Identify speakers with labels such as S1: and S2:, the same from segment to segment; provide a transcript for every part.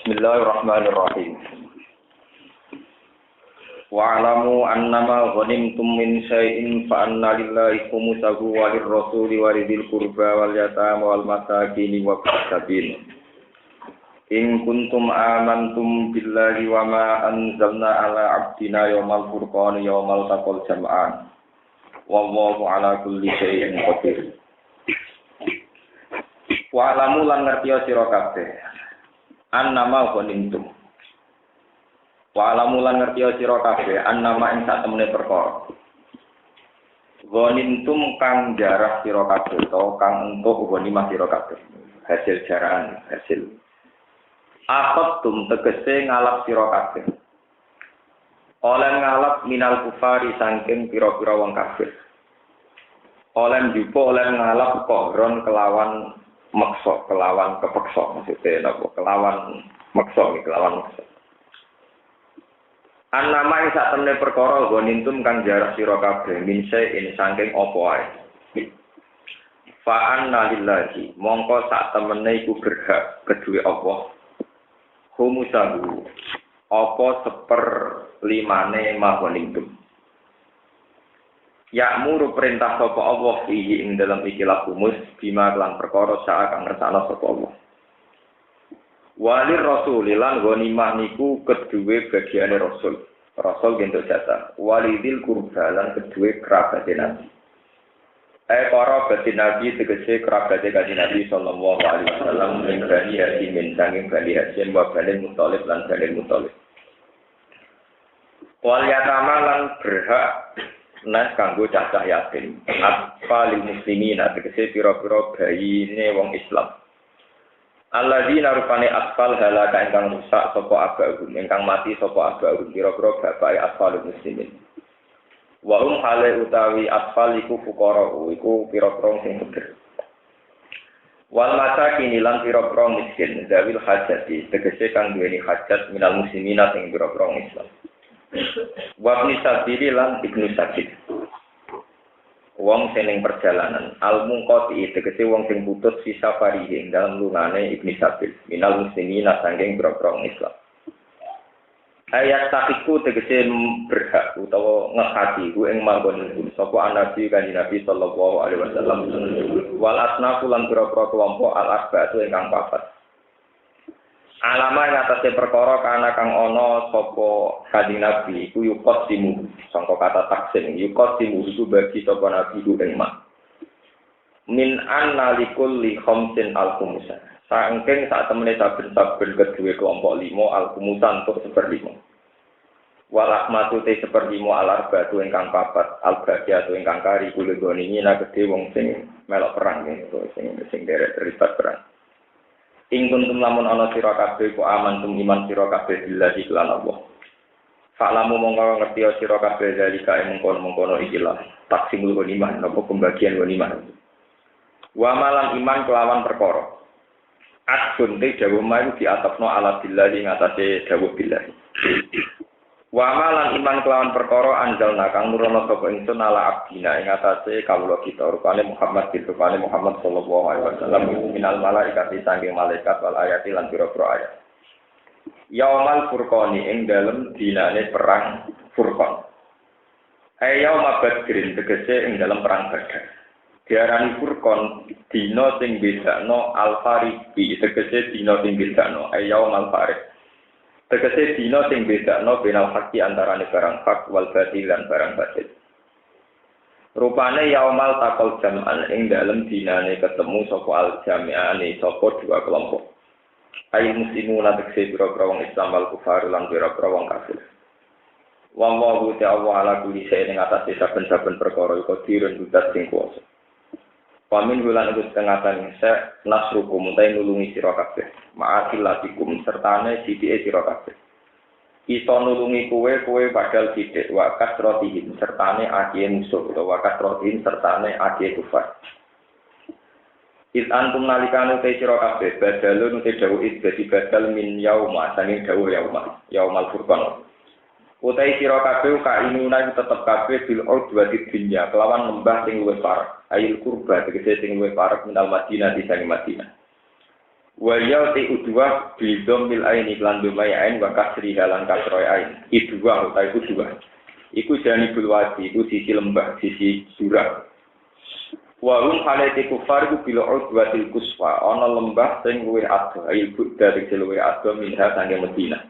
S1: Bismillahirrahmanirrahim. Wa'lamu annama ghanimtum min syai'in fa anna lillahi khumsahu wa lirrasuli wa lidhil qurba wal yatama wal masakin wa bis-sabil. In kuntum amantum billahi wa ma anzalna ala 'abdina yawmal furqani yawmal taqal jam'an. Wallahu ala kulli syai'in qadir. Wa'lamu lan ngertiya sira kabeh. Annama ghanimtum. Wa'lamu lan ngertiya sira kabeh annama ing sak temene perkara. Ghanimtum kang jarah sira kabeh utawa kang entuk ghanimah sira kabeh. Hasil jarahan, hasil. Aqattum tegese ngalap sira kabeh. Oleh ngalap minal kufari saking pira-pira wong kafir. Oleh njupuk oleh ngalap kohron kelawan maksa, kelawan kepeksa maksudnya napa? Kelawan maksa, kelawan maksa. Annama ing sak temene perkara ghanintum kang jarah sira kabeh minse ing saking apa wae. Fa anna lillahi mongko sak temene iku berhak kedue Allah. Khumusahu apa seperlimane maghanintum. Ya'muru perintah sapa Allah fihi ing dalam ikilah humus bima lan perkara sak kang ngersakno sapa Allah. Walir rasul lan ghanimah niku kedue bagiane rasul. Rasul gentuk jatah. Walidil qurba lan kedue kerabat Nabi. Para batin Nabi tegese kerabat kanjeng Nabi sallallahu alaihi wasallam ing Bani Hashim sanging Bani Hashim wa Bani Muthalib lan Bani Muthalib. Wal yatama lan berhak nas kanggo cacah yatim. Atfal muslimin tegese pira-pira bayine wong Islam. Alladzina rupane atfal halaka ingkang rusak sapa abahum ingkang mati sapa abahum pira-pira bapake atfal muslimin. Wa hale utawi atfal iku fuqara iku pira-pira sing fakir. Wal masakin lan pira-pira miskin zawil hajati tegese kang duweni hajat minal muslimina sing pira-pira Islam. Wa ibnu sabili lan ibnu sabil. Wong sing perjalanan al-munqati tegese wong sing putus sisa parihe dalam lungane ibnu sabil minal muslimina sanging pira-pira Islam. Ayat takiku tegese berhak utawa ngehati ku ing manggon sapa nabi kanjeng Nabi sallallahu alaihi wasallam wal asnafu lan pira-pira kelompok al-arba'atu ingkang papat. Alama ing atase perkara kana kang ana sapa kanjeng Nabi iku yuqaddimu sangka kata taksim yuqaddimu iku bagi sapa nabi ku ing mak. Min anna likulli khamsin al-khumusa. Saking sak temene saben-saben kedue kelompok 5 al-khumusan untuk 1/5. Wal ahmatu te 1/5 al-arba'atu ingkang papat al-baqiyatu ingkang kari kula goni nyina gedhe wong sing melok perang gitu sing derek terlibat perang. Ing kuntum lamun ana sira kabeh ku amantum iman sira kabeh billahi lan Allah. Fa'lamu mongko ngerti sira kabeh dalika mengkon-mengkono ikilah taksimul ghanimah napa pembagian ghanimah. Wa malan iman kelawan perkara. Adun te dawuh mayu diatafno ala billahi ngatasé dawuh billahi. Wa malan iman kelawan perkara anjalna kang nurono sapa ingsun ala abdina ing atase kawula kita rupane Muhammad sallallahu alaihi wasallam minal malaikati sanging malaikat wal ayati lan pira-pira ayat. Yaumal furqani ing dalem dinane perang Furqan. Yauma Badrin tegese ing dalem perang Badar. Diarani Furqan dina sing bedakno al-fariqi tegese dina sing bedakno yaumal fariq. Tegese dina sing bedakno benal haqi antarane barang hak wal batil lan barang batil. Rupane yaumal taqal jam'an ing dalem dinane ketemu sapa al jami'ane sapa dua kelompok. Ai muslimuna tegese pira-pira wong Islam wal kufar lan pira-pira wong kafir. Wallahu ta'ala ala kulli shay'in ing atase saben-saben perkara iku dirun dudat sing kuwasa. Pamin wulan iku setengahane nasrukum utahe nulungi sira kabeh. Ma'asilatikum sertane sithike sira kabeh. Iso nulungi kowe padahal sithik wa kasrotihim sertane akeh musuh utawa kasrotihim sertane akeh kufar. Iz antum nalikane te sira kabeh badalun te dawuh dadi badal min yauma sanging dawuh yaumal furqan. Utai sira kabeh kainuna tetep kabeh bil udwati dunya kelawan lembah sing luwih parek. Ail kurba tegese sing luwih parek minal Madinah di sange Madinah. Wa yauti udwa bidom bil aini lan dumai ain wa kasri halan kasroi ain. Idwa utawa udwa. Iku janibul wadi, iku sisi lembah, sisi jurang. Wa halati kufar iku bila udwatil kuswa, ana lembah sing luwih adoh, ail budda sing luwih adoh minha sange Madinah.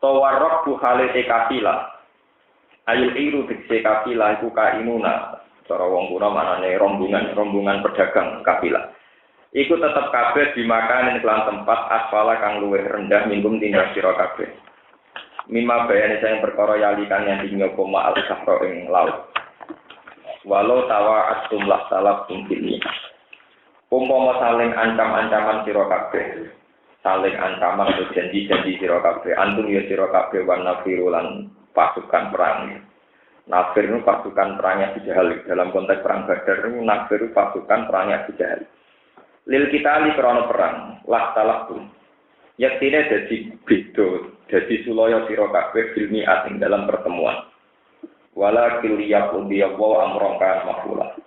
S1: Tawarraq bu halati kafila. Ail iru dikse kafila iku kainuna. Cara wong kuna manane rombongan pedagang kafilah. Iku tetep kabeh dimakan ing kelan tempat asfala kang luwih rendah minum tindak sira kabeh. Mimma bayane sing perkara yalikan yang dinyo koma al-sahra ing laut. Walau tawa'atum la salaftum fil. Umpama saling ancam-ancaman sira kabeh. Saling ancaman atau janji-janji sira kabeh. Antum ya sira kabeh wan nafiru lan pasukan perang. Nafir itu pasukan perangnya Abu Jahal. Dalam konteks perang Badar itu Nafir itu pasukan perangnya Abu Jahal. Lil kita li krono perang, lah salah pun. Yaktine dadi beda, dadi sulaya sira kabeh filmi asing dalam pertemuan. Wala kiliyah udiya wa amrongkan makula.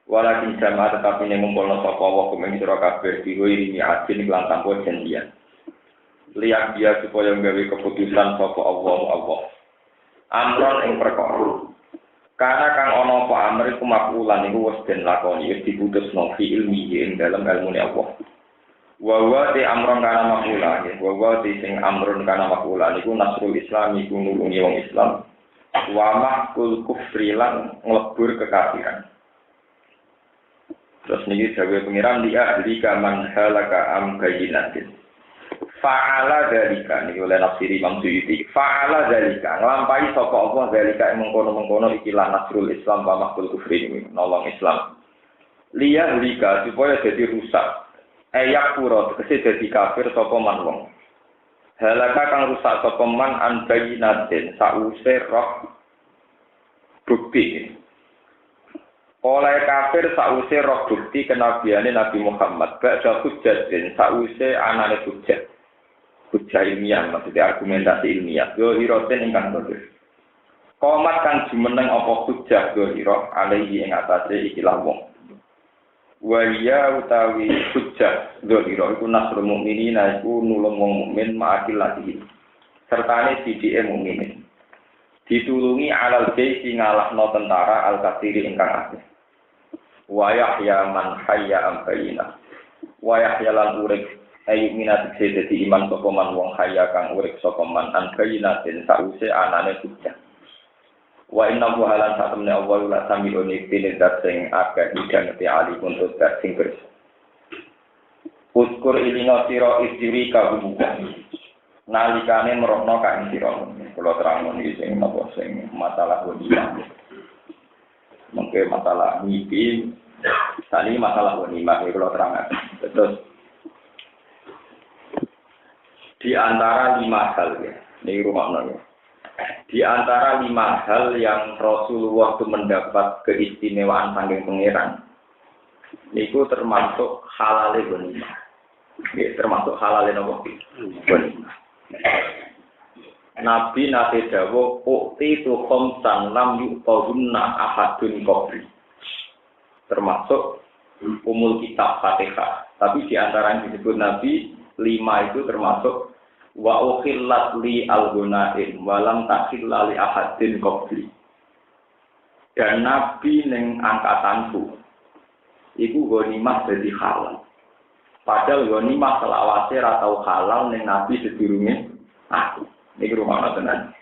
S1: Wala kinjama tetapi yang ngumpulna sapa wa kumeng sira kabeh diwiri mi'adin lan tanpa janjian. Liyak dia supaya nggawe keputusan sapa Allah. Amron ing perkara. Karena kang ana apa amr iku makulan iku wis den lakoni wis diputusno fi ilmi ing dalam ilmune Allah. Wa te amron kana makulan, wa te sing amron kana makulan iku nasrul Islam iku nulungi wong Islam. Wa mahkul kufri lan nglebur kekafiran. Terus niki dawuh pengiran dia ahli kaman halaka am bayinatin. Fa'ala dalika niku oleh nafsiri Imam Suyuti. Fa'ala dalika nglampahi sapa Allah dalika mengkono-mengkono ikilah nasrul Islam wa mahkul kufri nolong Islam. Liya dalika supaya dadi rusak. Ayak pura tegese dadi kafir sapa man wong. Halaka kang rusak sapa man an bayinatin sause roh bukti. Oleh kafir sause roh bukti kenabiane Nabi Muhammad. Ba'da hujjatin sause anane hujjat. Hujjah ilmiah, maksudnya argumentasi ilmiah. Zohirotin ingkang dohir. Komat kang jumeneng apa hujjah zohiroh alaihi ing atase ikilah wong. Waliya utawi hujjah zohiroh iku nasrul mu'minin, iku nulung wong mukmin ma'akil latihi. Sertane sidike mukminin. Ditulungi alal jaisi ngalahno tentara al-katsiri ingkang akeh. Wa yahya man hayya am bayina. Wa yahya lan urip ayu minat dadi iman sapa man wong kaya kang urip sapa man an bayinatin sause anane hujjah. Wa inna halan satamne Allah la sami'uni tindak sing akeh iki ngerti ali untuk sing beres. Uskur ilina sira istiri kaum nalikane merokno kae sira. Kula terangno iki sing napa sing masalah wanita. Mengke masalah mimpi tadi masalah wanita kula terangkan. Terus di antara 5 hal ya, ini rumah nanya. Di antara 5 hal yang Rasulullah itu mendapat keistimewaan saking pangeran, itu termasuk halal ghanimah. Ya, termasuk halal nopo ghanimah. Nabi nate dawuh, "Ukti tu khamsan lam yuqahunna ahadun qabli." Termasuk umul kitab Fatihah. Tapi di antara yang disebut Nabi 5 itu termasuk wa ukhillat li al-gunain walam takhilla li ahadin qabli. Dan Nabi ning angkatanku iku ghanimah dadi halal. Padahal ghanimah selawase ra tau halal ning Nabi sedurunge aku. Niki rumah tenan.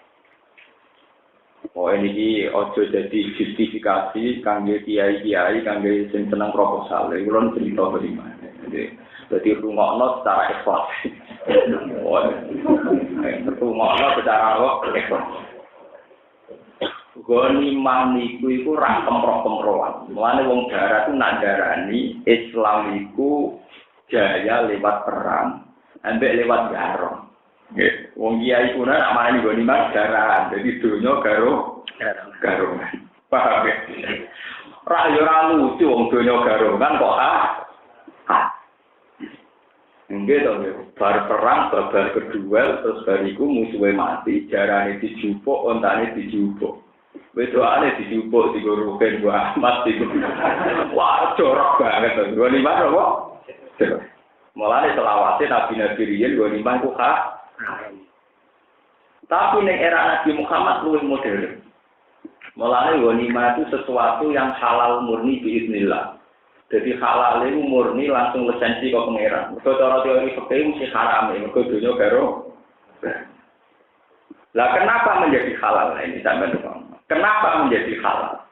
S1: Oh ini ojo jadi justifikasi kangge kiai-kiai kangge sing seneng proposal. Iku lho cerita bagaimana. Jadi rungokno secara ikhlas. Rungokno secara ikhlas. Ghanimah niku iku ra kemproh-kemprohan. Mulane wong darat ku nak darani Islam iku jaya lewat perang, ambek lewat garong. Nggih, wong kiai kuna nak marani ghanimah darat. Jadi donya garongan. Paham ya? Ra yo ra lucu wong donya garongan kok Nggih to, bar perang babak kedua terus bariku musuhe mati, jarane dijupuk, ontane dijupuk. Wedoane dijupuk digoroken gua Ahmad iku. Wah, jorok banget to. Ghanimah apa? Mulane selawase nabi-nabi riyen ghanimah iku haram. Tapi ning era Nabi Muhammad luwih modern. Mulane ghanimah itu sesuatu yang halal murni biiznillah. Jadi halal itu murni langsung lisensi ke pangeran. Mergo cara teori fikih mesti haram, mergo dunya karo. Lah kenapa menjadi halal ini sampean? Kenapa menjadi halal?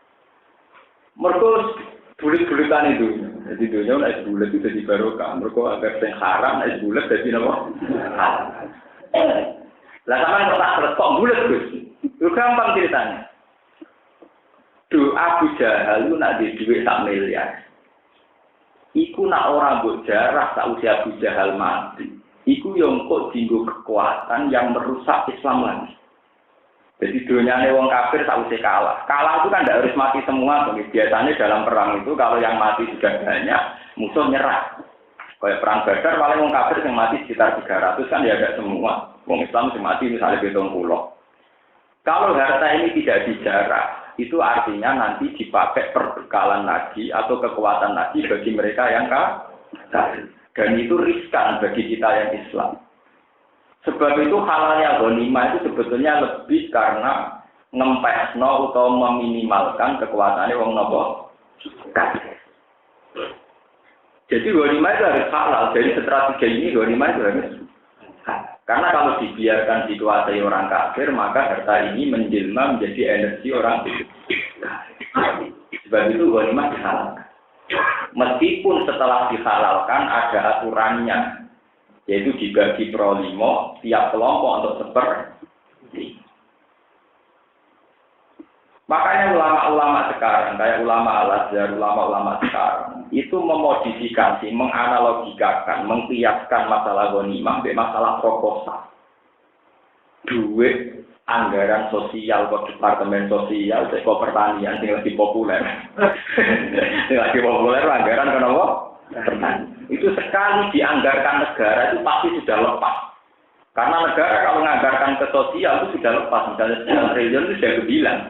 S1: Mergo bulet-buletan itu. Jadi dunia nek bulet itu jadi barokah. Mergo agar sing haram nek bulet dadi napa? Halal. Lah sampean kok tak kok bulet, Gus? Lu gampang ceritanya. Abu Jahal nak di duit 1 miliar. Iku nak ora mbok jarah sak usia Abu Jahal mati. Iku yang kok dinggo kekuatan yang merusak Islam lagi. Jadi dunyane wong kafir sak usia kalah. Kalah itu kan tidak harus mati semua. Biasanya dalam perang itu kalau yang mati sudah banyak, musuh nyerah. Kayak perang Badar paling wong kafir yang mati sekitar 300 kan ya ada semua. Wong Islam yang mati misalnya 70. Kalau harta ini tidak dijarah, itu artinya nanti dipakai perbekalan lagi atau kekuatan lagi bagi mereka yang kafir. Dan itu riskan bagi kita yang Islam. Sebab itu halalnya ghanimah itu sebetulnya lebih karena ngempesno atau meminimalkan kekuatannya wong nopo kafir. Jadi ghanimah itu harus halal. Jadi strategi ini ghanimah itu harus halal. Karena kalau dibiarkan dikuasai orang kafir, maka harta ini menjelma menjadi energi orang kafir. Sebab itu ghanimah dihalalkan. Meskipun setelah dihalalkan ada aturannya, yaitu dibagi per 5 tiap kelompok untuk seperti. Makanya ulama-ulama sekarang, kayak ulama Al-Azhar, ulama-ulama sekarang, itu memodifikasi, menganalogikakan, mengkiaskan masalah ghanimah dengan masalah proposal. Duit anggaran sosial ke departemen sosial, ke pertanian yang lebih populer. Yang lebih populer anggaran kenapa? Pertanian. Itu sekali dianggarkan negara itu pasti sudah lepas. Karena negara kalau menganggarkan ke sosial itu sudah lepas. Misalnya 1 triliun itu sudah kebilang.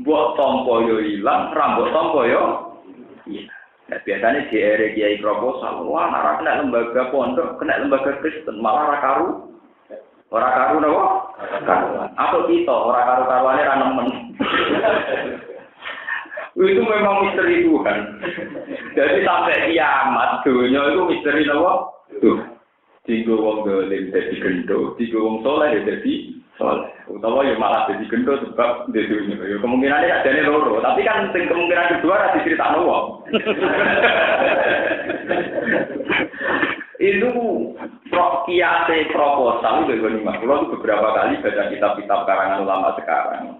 S1: Buat tompo yo hilang, rambut tompo yo. Iya. Nah, biasanya di area kiai proposal, wah nara kena lembaga pondok, kena lembaga Kristen, malah rakaru. Orang karu nopo? Karuan. Apa kita orang karu-karuannya ra nemen. Itu memang misteri Tuhan. Jadi sampai kiamat dunia itu misteri nopo? Tuh. Tiga wong dolim jadi gendho, tiga wong soleh jadi soleh. Utawa ya malah jadi gendho sebab di dunia. Ya kemungkinannya adanya loro, tapi kan kemungkinan kedua ada cerita nopo. Itu kiate proposal itu ghanimah. Kalau beberapa kali baca kitab-kitab karangan ulama sekarang.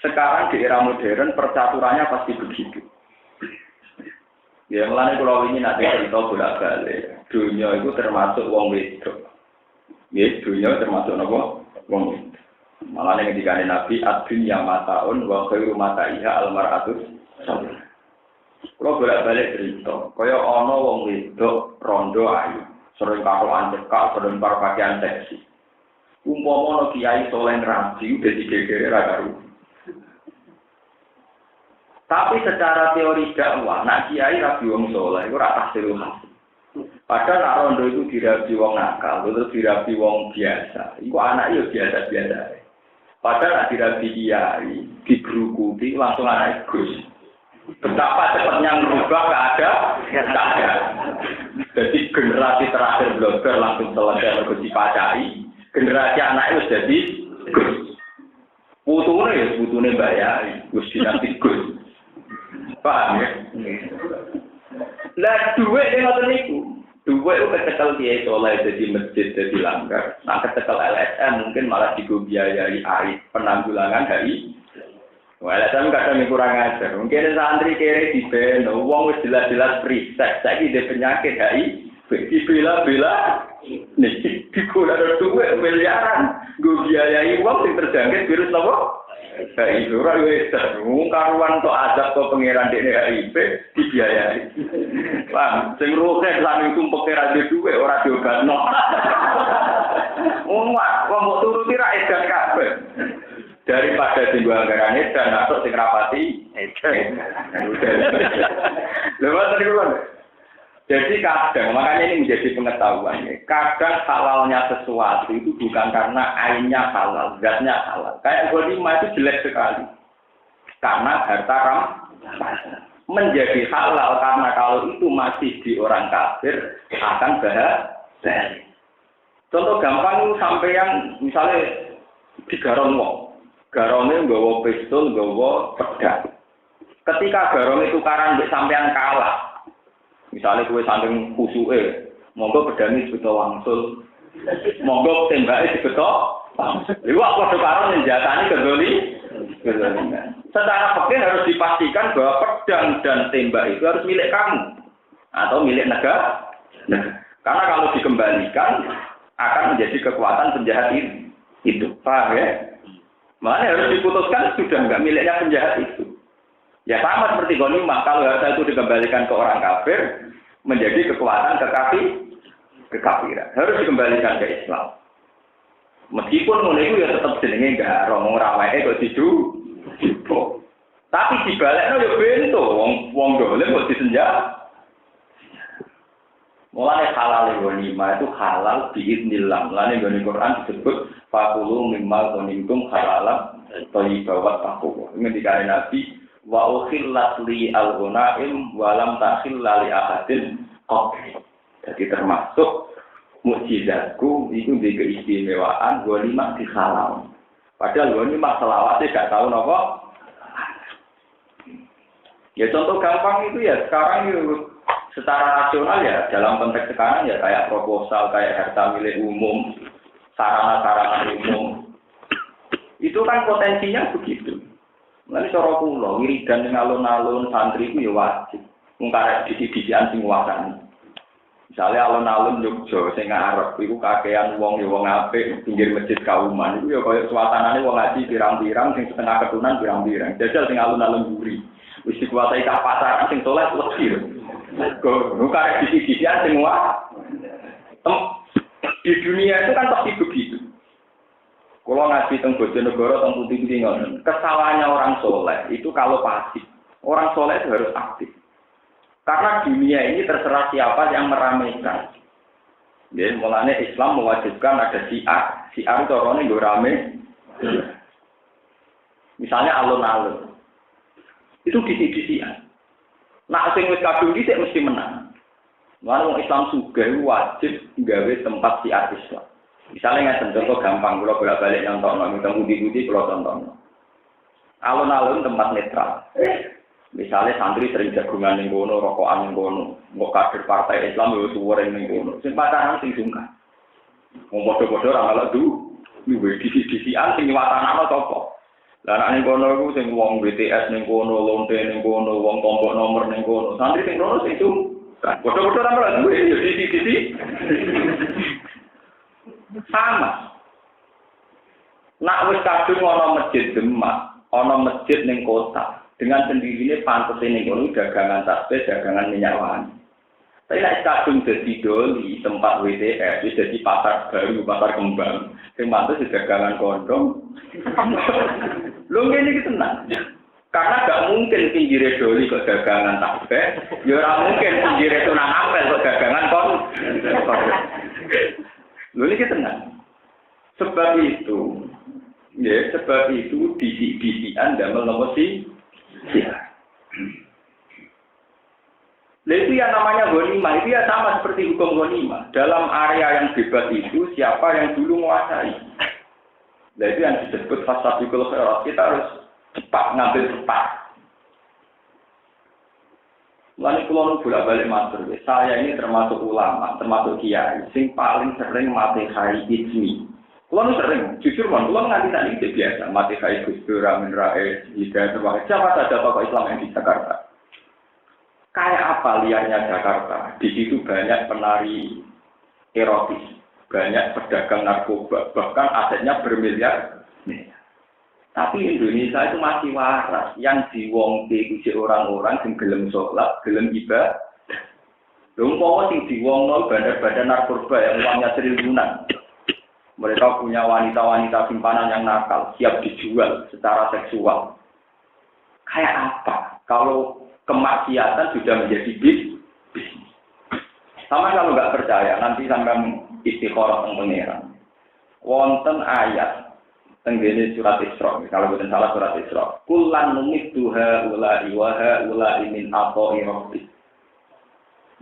S1: Sekarang di era modern percaturannya pasti begitu. Ya mulane kalau ini nanti cerita bolak-balik. Dunia itu termasuk wong wedok. Ya dunia termasuk napa? Wong wedok. Malah ning dikane Nabi ad-dunya mataun wa khairu mataiha al-mar'atus salih. Kalau bolak-balik cerita, kaya ana wong wedok rondo ayu, sering kakuan cekak, sering pakaian seksi. Umpama ana kiai soleh raji udah digegere ra karo. Tapi secara teori dakwah, nak kiai rabi wong soleh iku ora tahsil hasil. Padahal nak rondo itu dirabi wong nakal, terus dirabi wong biasa. Iku anak yo biasa-biasa. Padahal nak dirabi kiai, dibrukuti langsung anak Gus. Betapa cepatnya merubah keadaan. Jadi generasi terakhir blogger langsung selesai berkuci pacai. Generasi anak itu jadi Gus. Putune bayari, Gus dinasti Gus. Paham ya? Lah duit yang ngoten niku. Duit itu kecekel kiai soleh jadi masjid jadi langgar. Nah kecekel LSM mungkin malah dibiayai air penanggulangan dari. Wah, LSM kadang kurang ajar. Mungkin santri kere di beno, uang wis jelas-jelas free sex. Saiki dhe penyakit HI, dibela-bela. Nih, dikulah duit miliaran. Gue biayai uang yang terjangkit virus apa? HIV, ora wis karuan tok azab kok pangeran dekne HIV dibiayai. Paham, sing ruhe lan tumpuk ra duwe ora diobatno. Wong kok turuti ra edan kabeh. Daripada tinggu anggaran edan atau sing rapati edan. Lha wonten niku lho. Jadi kadang, makanya ini menjadi pengetahuan. Kadang halalnya sesuatu itu bukan karena ainnya halal, zatnya halal. Kayak ghanimah itu jelek sekali. Karena harta menjadi halal karena kalau itu masih di orang kafir akan bahaya. Contoh gampang sampai yang misalnya di garong wong. Garongnya nggawa pistol, nggawa pedang. Ketika garong itu karan sampean kalah. Misalnya gue saking kusuke, monggo pedangnya dibeto wangsul, monggo tembaknya dibeto wangsul. Liwak kode karo senjatanya kedoli. Secara fikih harus dipastikan bahwa pedang dan tembak itu harus milik kamu atau milik negara. Karena kalau dikembalikan akan menjadi kekuatan penjahat itu. Paham ya? Makanya harus diputuskan sudah enggak miliknya penjahat itu. Ya sama seperti ghanimah, kalau harta itu dikembalikan ke orang kafir, menjadi kekuatan kekafiran. Harus dikembalikan ke Islam. Meskipun ngono itu ya tetap jenenge garong ora wae kok didu. Tapi dibalekno ya bento, wong dolen kok disenjata. Mulane halal ghanimah itu halal biiznillah. Mulane di Quran disebut faqulu mimma ghanimtum halalan thayyiban taqwa. Ini dikatakan Nabi wa ukhillat li al-ghanaim wa lam takhilla li ahadin qabli. Jadi termasuk mukjizatku itu di keistimewaan ghanimah dihalal. Padahal ghanimah selawase gak tahu napa. Ya contoh gampang itu ya sekarang itu secara rasional ya dalam konteks sekarang ya kayak proposal, kayak harta milik umum, sarana-sarana umum. Itu kan potensinya begitu. Nanti cara kula wiridan ning alun-alun santri ku ya wajib. Mung karek disi-disian sing wasani. Misale alun-alun Jogja sing arep iku kakean wong ya wong apik pinggir masjid kauman iku ya koyo suasanane wong ngaji pirang-pirang sing setengah ketunan pirang-pirang. Jajal sing alun-alun mburi. Wis dikuasai ka pasar sing soleh wedi. Kok karek disi-disian sing di dunia itu kan pasti begitu. Kalau ngaji teng Bojonegoro teng putih-putih ngoten, kesalahannya orang soleh itu kalau pasif. Orang soleh itu harus aktif. Karena dunia ini terserah siapa yang meramaikan. Ya, mulanya Islam mewajibkan ada syiar. Syiar itu orangnya nggak rame. Misalnya alun-alun. Itu disi-disian. Nah, sing wis kadung dhisik mesti menang. Mulane Islam sugih wajib nggawe tempat syiar Islam. Misalnya nggak contoh gampang, kalau bolak-balik nonton, kita mudi-mudi kalau tonton. Alun-alun tempat netral. Misalnya santri sering jagungan ning kono, rokokan ning kono, mbok kader partai Islam yo suwere ning kono. Sing pacaran sing sungkan. Wong padha-padha ora malah duwe disi-disian sing watanane apa. Lah nek ning kono iku sing wong BTS ning kono, lonte ning kono, wong tombok nomor ning kono. Santri sing kono sing sungkan. Padha-padha ora malah duwe yo disi-disi. Sama. Nak wis kadung ana masjid Demak, ana masjid ning kota, dengan sendirinya pantes ning kono dagangan tasbih, dagangan minyak wangi. Tapi nek kadung dadi doli tempat WTS, wis dadi pasar baru, pasar kembang, sing pantes dagangan kondom. Lho ngene iki tenan. Karena gak mungkin pinggire doli kok dagangan tasbih, ya ora mungkin pinggire tunang apel kok dagangan kondom. Lho iki tenang. Sebab itu disi-disian damel nopo sih? Nah itu yang namanya ghanimah, itu ya sama seperti hukum ghanimah. Dalam area yang bebas itu siapa yang dulu menguasai. Nah itu yang disebut fasabiqul khairat. Kita harus cepat ngambil cepat. Mulane kula nu bolak-balik matur, saya ini termasuk ulama, termasuk kiai sing paling sering mati hari ismi. Kula nu sering, jujur mon, kula nganti tadi itu biasa mati hari Gus Dur, Amin Rais, Hidayat Wahid, siapa saja tokoh Islam yang di Jakarta. Kayak apa liarnya Jakarta? Di situ banyak penari erotis, banyak pedagang narkoba, bahkan asetnya bermiliar. Tapi Indonesia itu masih waras. Yang diwongke itu orang-orang yang gelem sholat, gelem ibadah. Lumpur sing diwongno bandar-bandar narkoba yang uangnya triliunan. Mereka punya wanita-wanita simpanan yang nakal, siap dijual secara seksual. Kayak apa? Kalau kemaksiatan sudah menjadi bisnis. Sama kalau nggak percaya, nanti sampai istikharah teng pangeran. Wonten ayat tenggene surat Isra, kalau bukan salah surat Isra. Kullan numiddu haula'i wa haula'i min ata'i rabbik.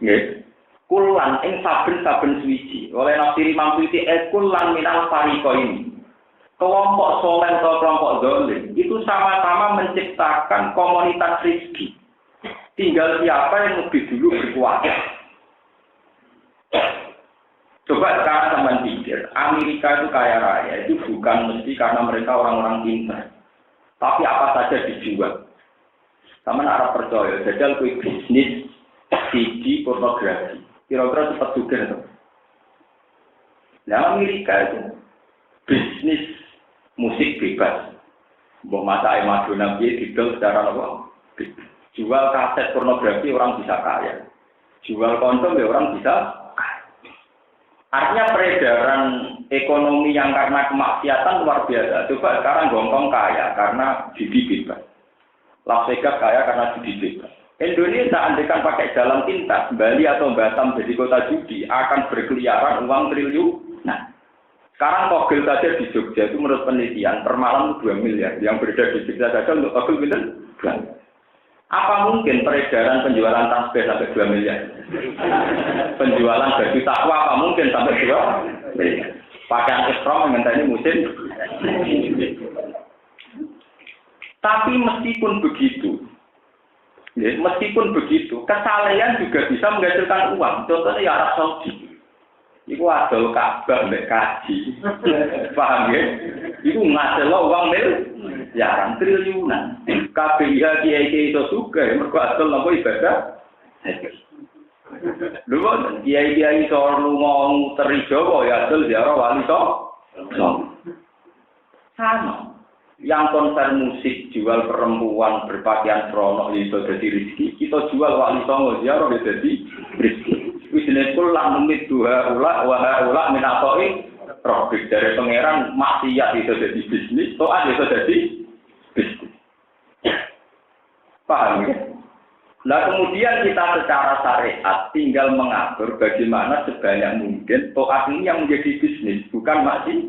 S1: Nggih. Kullan ing saben-saben suci. Oleh nafsiri mampuiti kullan minal fariqaini. Kelompok soleh atau kelompok zalim itu sama-sama menciptakan komunitas rezeki. Tinggal siapa yang lebih dulu berkuasa. Coba sekarang teman pikir, Amerika itu kaya raya, itu bukan mesti karena mereka orang-orang pintar. Tapi apa saja dijual. Sama Arab percaya, jajal kue bisnis CD pornografi. Kira-kira cepat juga itu. Nah Amerika itu bisnis musik bebas. Mbok masak Madonna piye didol secara apa? Jual kaset pornografi orang bisa kaya. Jual kondom ya orang bisa. Artinya peredaran ekonomi yang karena kemaksiatan luar biasa. Coba sekarang Hongkong kaya karena judi bebas. Las Vegas kaya karena judi bebas. Indonesia andaikan pakai jalan pintas, Bali atau Batam jadi kota judi akan berkeliaran uang triliun. Nah, sekarang togel saja di Jogja itu menurut penelitian per malam 2 miliar. Yang beredar di Jogja saja untuk togel miliar. Apa mungkin peredaran penjualan tasbih sampai 2 miliar? Penjualan baju takwa apa mungkin sampai 2 miliar? Pakaian ekstrom mengenai musim. Tapi meskipun begitu, kesalehan juga bisa menghasilkan uang. Contohnya ya Arab Saudi. Iku adol Ka'bah mbek kaji. Paham ya? Iku ngasilno uang miliaran triliunan. KPIH kiai-kiai itu juga mergo adol napa ibadah. Lho kiai-kiai iso lunga teri Jawa ya adol ziarah wali sama. Yang konser musik jual perempuan berpakaian seronok itu jadi rezeki. Kita jual wali songo ziarah jadi rezeki. Wisine kula numit dua ula wa min atoi profit dari pangeran maksiat itu jadi bisnis, toat itu jadi bisnis. Paham ya? Nah kemudian kita secara syariat tinggal mengatur bagaimana sebanyak mungkin toat ini yang menjadi bisnis, bukan masih.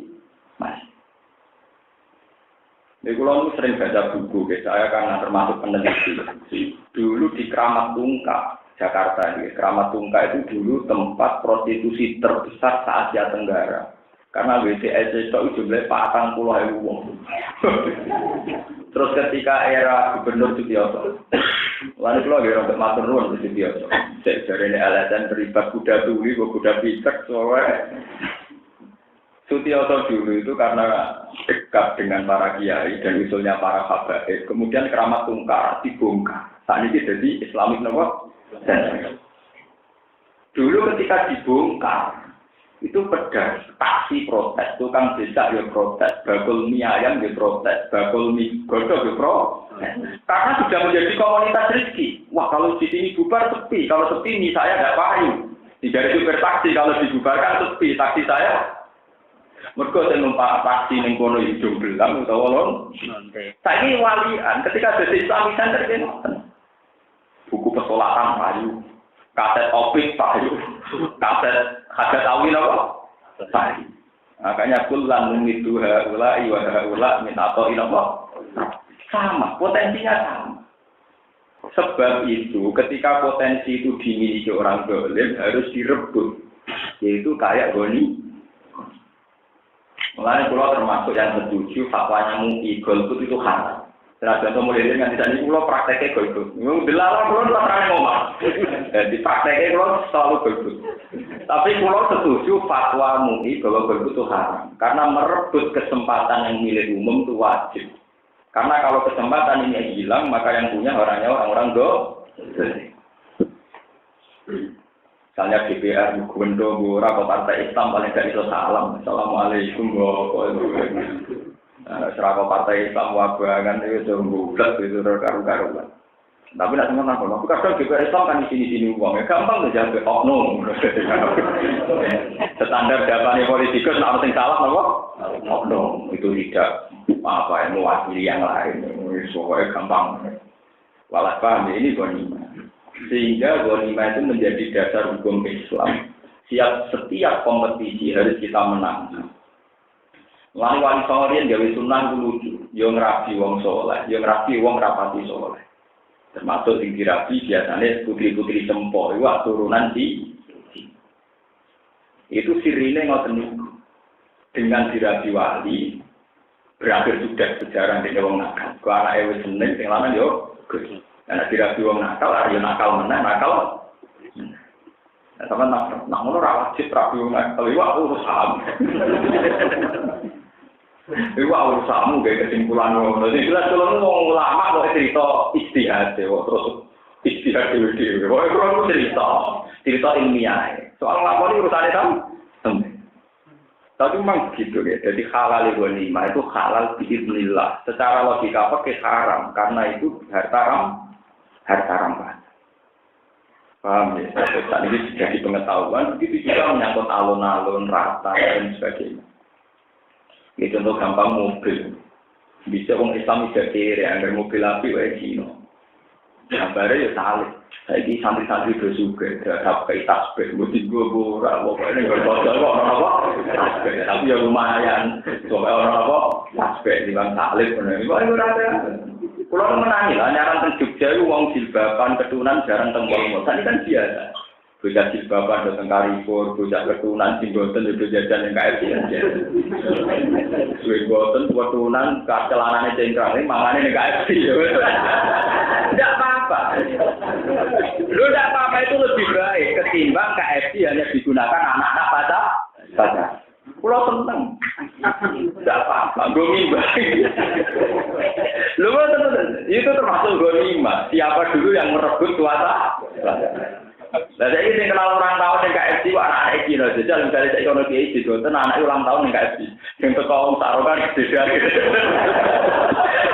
S1: Jadi kalau sering baca buku, saya karena termasuk peneliti. Dulu di Keramat Tungkak, Jakarta ini, Keramat Tungkak itu dulu tempat prostitusi terbesar se-Asia Tenggara. Karena WCS itu jumlahnya 40.000 wong. Terus ketika era Gubernur Sutioso, lalu kalau dia untuk matur nuwun Sutioso, dari ini LSM terlibat kuda tuli, kuda pitek, soalnya Sutioso dulu itu karena dekat dengan para kiai dan usulnya para habaib, kemudian Keramat Tungkar dibongkar. Saat ini jadi Islamik nopo. Dulu ketika dibongkar itu pedas, taksi protes, tukang becak ya protes, bakul mie ayam ya protes, bakul mie godhog ya protes. Karena sudah menjadi komunitas rezeki. Wah kalau di sini bubar sepi, kalau sepi mie saya nggak payu. Tidak supir taksi kalau dibubarkan sepi, taksi saya. Mergo sing numpak taksi ning kono hidung belang utawa lon. Saiki walian ketika dadi Islamic Center kene. Buku pesolatan payu, kaset opik payu, kaset hajat awil apa? Payu. Makanya kullan numidu haula wa haula min ata'in apa? Sama, potensinya sama. Sebab itu ketika potensi itu dimiliki orang dolim harus direbut. Yaitu kayak goni. Mulanya pulau termasuk yang setuju fatwanya MUI golput itu haram. Setelah contoh mulai dengan tidak ini pulau prakteknya golput. Dilarang pulau terang ngomong. Di prakteknya pulau selalu golput. Tapi pulau setuju fatwa MUI bahwa golput itu haram. Karena merebut kesempatan yang milik umum itu wajib. Karena kalau kesempatan ini hilang maka yang punya orangnya orang-orang Misalnya DPR, Gubernur, atau Partai Islam paling tidak itu salam. Assalamualaikum warahmatullahi wabarakatuh. Serako Partai Islam wabangan itu jenggulat itu karu-karuan. Tapi tidak semua nangkol. Tapi kadang DPR Islam kan di sini uangnya gampang saja sampai oknum. Standar jawabannya politikus, nama yang salah apa? Oknum itu tidak mewakili yang lain. Pokoknya gampang. Walau paham ini bonima. Sehingga ghanimah itu menjadi dasar hukum Islam. Setiap kompetisi harus kita menang. Lalu wali songorin gawe sunnah itu lucu. Yang ngerabi wong soleh, yang ngerabi wong rapati soleh. Termasuk yang dirabi biasanya putri-putri sempo, itu turunan di. Itu sirine ngoten niku. Dengan dirabi wali berakhir sudah sejarah di wong nakal. Ku anake wis seneng sing lanang yo Gus. Ana dirabi wong nakal, yo nakal meneh, nakal. Nah, sampeyan nak ngono ra wajib rabi wong nakal, iku urusan. Iku urusanmu gawe kesimpulan ngono. Sing jelas kalau wong ulama kok cerita istihad terus istihad dhewe. Kok ora cerita ilmiah. Soal lakoni urusane sampe. Tapi memang begitu ya. Jadi halal ghanimah itu halal biiznillah. Secara logika pakai haram karena itu harta rampas. Paham ya? Saat ini jadi pengetahuan. Begitu juga menyangkut alun-alun, rata dan sebagainya. Ini contoh gampang mobil. Bisa orang Islam tidak kiri, agar mobil api wae Cina. Gambarnya ya salib. Saiki santri-santri do juga terhadap kayak tasbih. Mesti gue ora pokoknya enggak kodal kok orang apa. Tasbih tapi ya lumayan. Soalnya orang apa? Tasbih di bang salib bener. Kok ora ada. Kulo menangi lah nyaran teng Jogja iku wong jilbaban ketunan jarang teng mall. Tadi kan biasa. Bocah jilbaban datang Carrefour, bocah ketunan jimboten itu jajan yang KFC aja. Jimboten ketunan celanane cengkrang, mangane ning KFC. Tidak apa-apa. Lu tidak apa-apa itu lebih baik ketimbang KFC hanya digunakan anak-anak pada. Pulau seneng. Tidak apa-apa, gomimah. Lu itu termasuk gomimah. Siapa dulu yang merebut kuasa? Nah, saya ini kenal orang tahun yang KFC, anak iki lho. Jadi misalnya saya kono kiai gitu, ten anak ulang tahun yang KFC. Yang teko sarokan beda.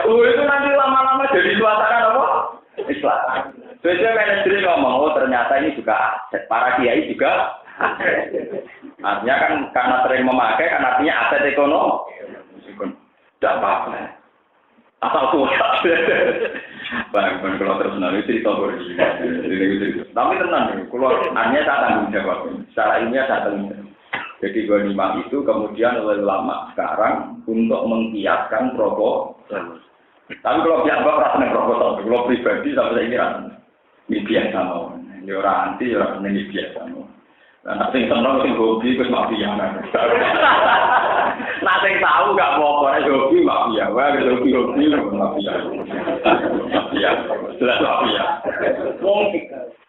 S1: Itu nanti lama-lama jadi suasana apa? Islam. Biasanya manajer ngomong, oh ternyata ini juga aset. Para kiai juga aset. Artinya kan karena sering memakai, kan artinya aset ekonomi. Tidak apa-apa. Asal kuat. Bang, kalau terus nanti cerita begini. Tapi tenang, kalau hanya saya tanggung jawab. Secara ilmiah saya tanggung jawab. Jadi ghanimah itu kemudian oleh ulama sekarang untuk mengkiaskan rokok. Tapi kalau pihak bapak rasanya rokok, kalau pribadi sampai saya ini biasa mau. Ini orang anti, orang ini biasa mau. Nah, sing seneng sing hobi wis mafia. Nah, sing tahu gak apa-apa nek hobi mafia. Wah, hobi mafia. Mafia. Jelas mafia. Wong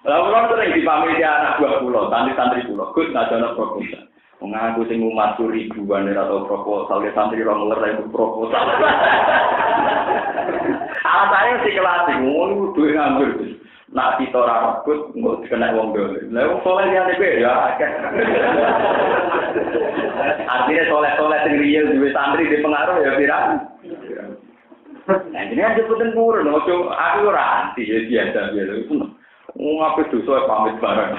S1: lalu sering dipamili anak buah kula, santri-santri kula. Gus ngajono proposal. Wong aku sing umat ribuan atau proposal ya santri rong ler proposal. Alasannya sih kelas ngono duwe nganggur. Nak kita ora rebut engko kena wong dole. Lah wong soleh ya dhewe ya akeh. Artinya soleh-soleh sing real duwe santri di pengaruh ya pirang. Nah, ini aja puten purun, aku ora anti ya biasa itu. Ngapain dosa pamit bareng.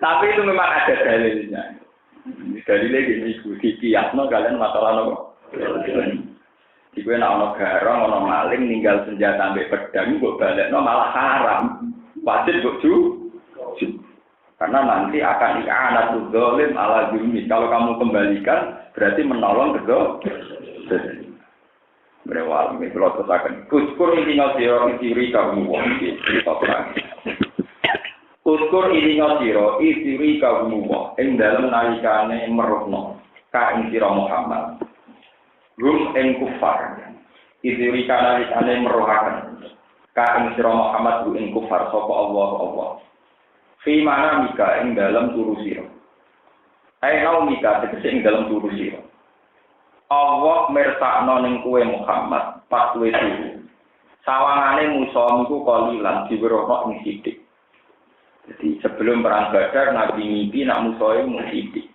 S1: Tapi itu memang ada dalilnya. Dalilnya gini, dikiasno kalian masalah nopo. Iku nek ana garong, ana maling ninggal senjata ambek pedang kok balekno malah haram. Wajib kok karena nanti akan i'anatul zalim ala zulmi. Kalau kamu kembalikan berarti menolong kedzolim. Berewal iki kula terusaken. Kuskur ini ngasiro isiri kamu wong iki cerita perang. Kuskur ini ngasiro isiri kamu wong ing dalem nalikane meruhno ka ing sira Muhammad. Rum ing kufar. Isiri kanalikane meruhaken ka ing sira Muhammad ing kufar sapa Allah. Fi mana mika ing dalam turu sira. Nau mika tegese ing dalam turu sira. Allah mirsakno ning kowe Muhammad pas kowe turu. Sawangane musa niku kalilan diwerono ing sithik. Jadi sebelum perang Badar Nabi mimpi nak musa e mung sithik.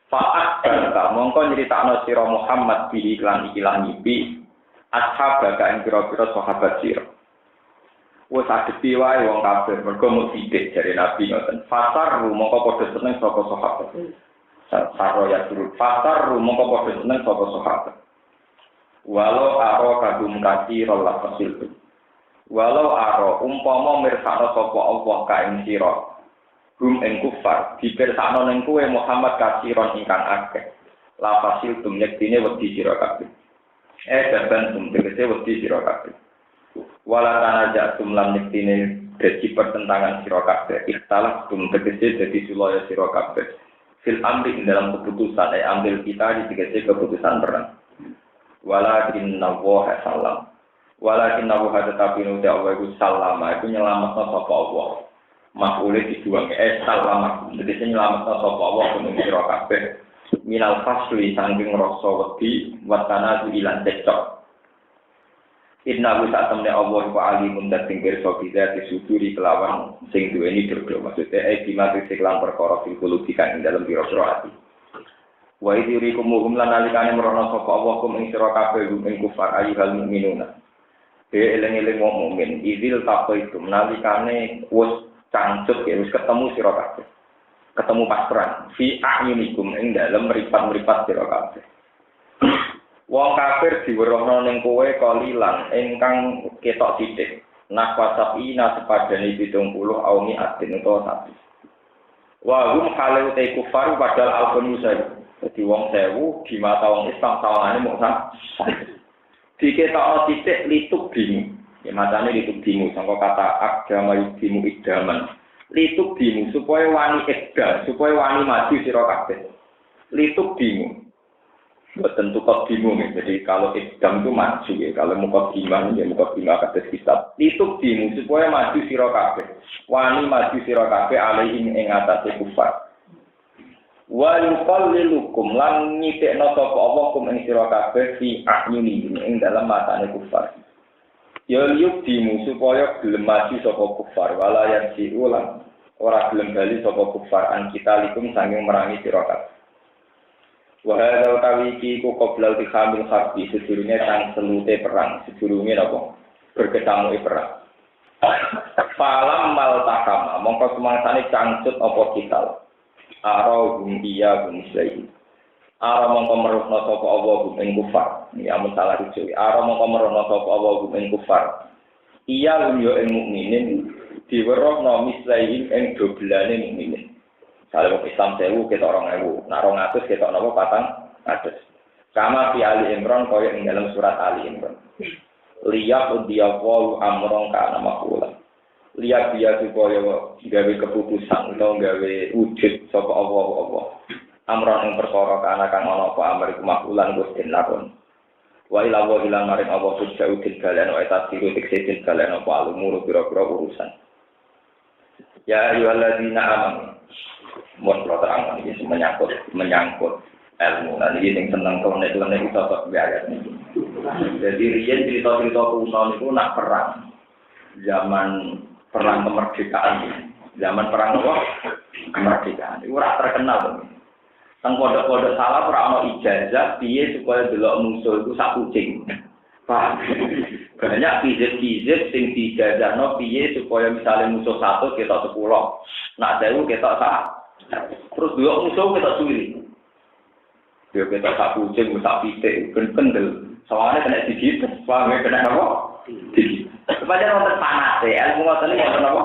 S1: Fa'at banta mongko nyritakno sira Muhammad bi iklan mimpi ashab ka ing pira-pira sahabat sira. Wes adepi wae wong kafir mergo mung sithik jare Nabi ngoten. Fasar mongko padha seneng saka sahabat. Saro ya turut fasar mongko padha seneng saka sahabat. Walau aro kagum kaki rolah fasil. Walau aro umpama mirsakno sapa Allah ka ing sira hum ing kufar dipirsakno ning kowe Muhammad kasiron ingkang akeh la fasil tum yektine wedi sira kabeh dan tum tegese wedi sira kabeh wala tanaja tum lan yektine dadi pertentangan sira kabeh ikhtalaf tum tegese dadi sulaya sira kabeh fil amri dalam keputusan ambil kita tegese keputusan perang walakin nawaha salam walakin nawaha tetapi nuti Allah iku salama iku nyelametno sapa Allah makule dijuang salama tegese nyelametno sapa Allah kuwi sira kabeh minal fasli sanging rasa wedi watana ilan cecok inna bisa temne Allah iku alimun dating pirsa bisa disuduri kelawan sing duweni dirdo maksudnya dimati siklan perkara sing kuludikan ing dalem pira-pira ati wa idirikum muhum lan alikane merono sapa Allah kum ing sira kabeh ing kufar ayyuhal mukminuna eling-eling wong mukmin idil taqaitu nalikane wis cangcut ya wis ketemu sira kabeh ketemu pas perang fi a'yunikum ing dalem mripat-mripat sira kabeh wong kafir diwerohno ning kowe kalilan ingkang ketok sithik nak wasabina sepadane 70 auni adin utawa sapi wa hum halu te kufar padal alqun musa dadi wong 1000 di mata wong Islam sawangane mung diketokno titik lituk bingung. Ya matane lituk bingung sangka kata agama yudimu idaman. Lituk bingung supaya wani edal, supaya wani maju sira kabeh. Lituk bingung. Boten tukok bingung. Jadi kalau idam itu maju ya, kalau mukadimah ya mukadimah kados kitab. Lituk bingung supaya maju sira kabeh. Wani maju sira kabeh alaihi ing atase kufar. Wa yuqallilukum lan nyitikna sapa Allah kum ing sira kabeh fi ahyuni ing dalam matane kufar. Ya yukdimu supaya gelem maju sapa kufar wala yarji ulang ora gelem bali sapa kufar an kita likum sanging merangi sira kabeh. Wa hadza tawiki ku qabla al-hamil harbi sedurunge sang selute perang, sedurunge napa? Berketamu perang. Falam mal takama mongko semangsane cangcut apa kita. Ara gum iya gum sai. Ara mongko meruhna sapa Allah gum ing kufar. Ya salah rujuk. Ara mongko meruhna sapa Allah gum ing kufar. Iya gum yo ing mukminin diwerohna mislahi ing dobelane mukminin. Kalau Islam 1000 ketok 2000, nek 200 ketok napa 400. Kama fi Ali Imran kaya ing dalam surat Ali Imran. Liyaq diyawu amron kana maqula. Lihat dia supaya gawe keputusan atau gawe wujud sapa Allah. Amron ing perkara kana kang ana apa amriku makulan Gusti lakon. Wa ila wa ila maring Allah subhanahu wa ta'ala tasiru tiksetin kalian apa alumur pira-pira urusan. Ya ayyuhalladzina amanu. Mun terang iki menyangkut ilmu. Nah iki sing seneng konek itu kok biaya niki. Jadi riyen cerita-cerita kuno niku nak perang. Zaman perang kemerdekaan, zaman perang apa? Kemerdekaan. Itu ora terkenal. Teng pondok-pondok salah ora ana ijazah piye supaya delok musuh itu sak kucing. Pak. Banyak kizit-kizit sing dijajahno piye supaya misalnya musuh 1 ketok 10. Nak 1000 ketok 1. Terus delok musuh ketok suwi. Dia ketok sak kucing, sak pitik, kendel. Soalnya kena digigit, paham kena apa? Digigit. Supaya orang panas ya, ilmu ngoten iki wonten apa?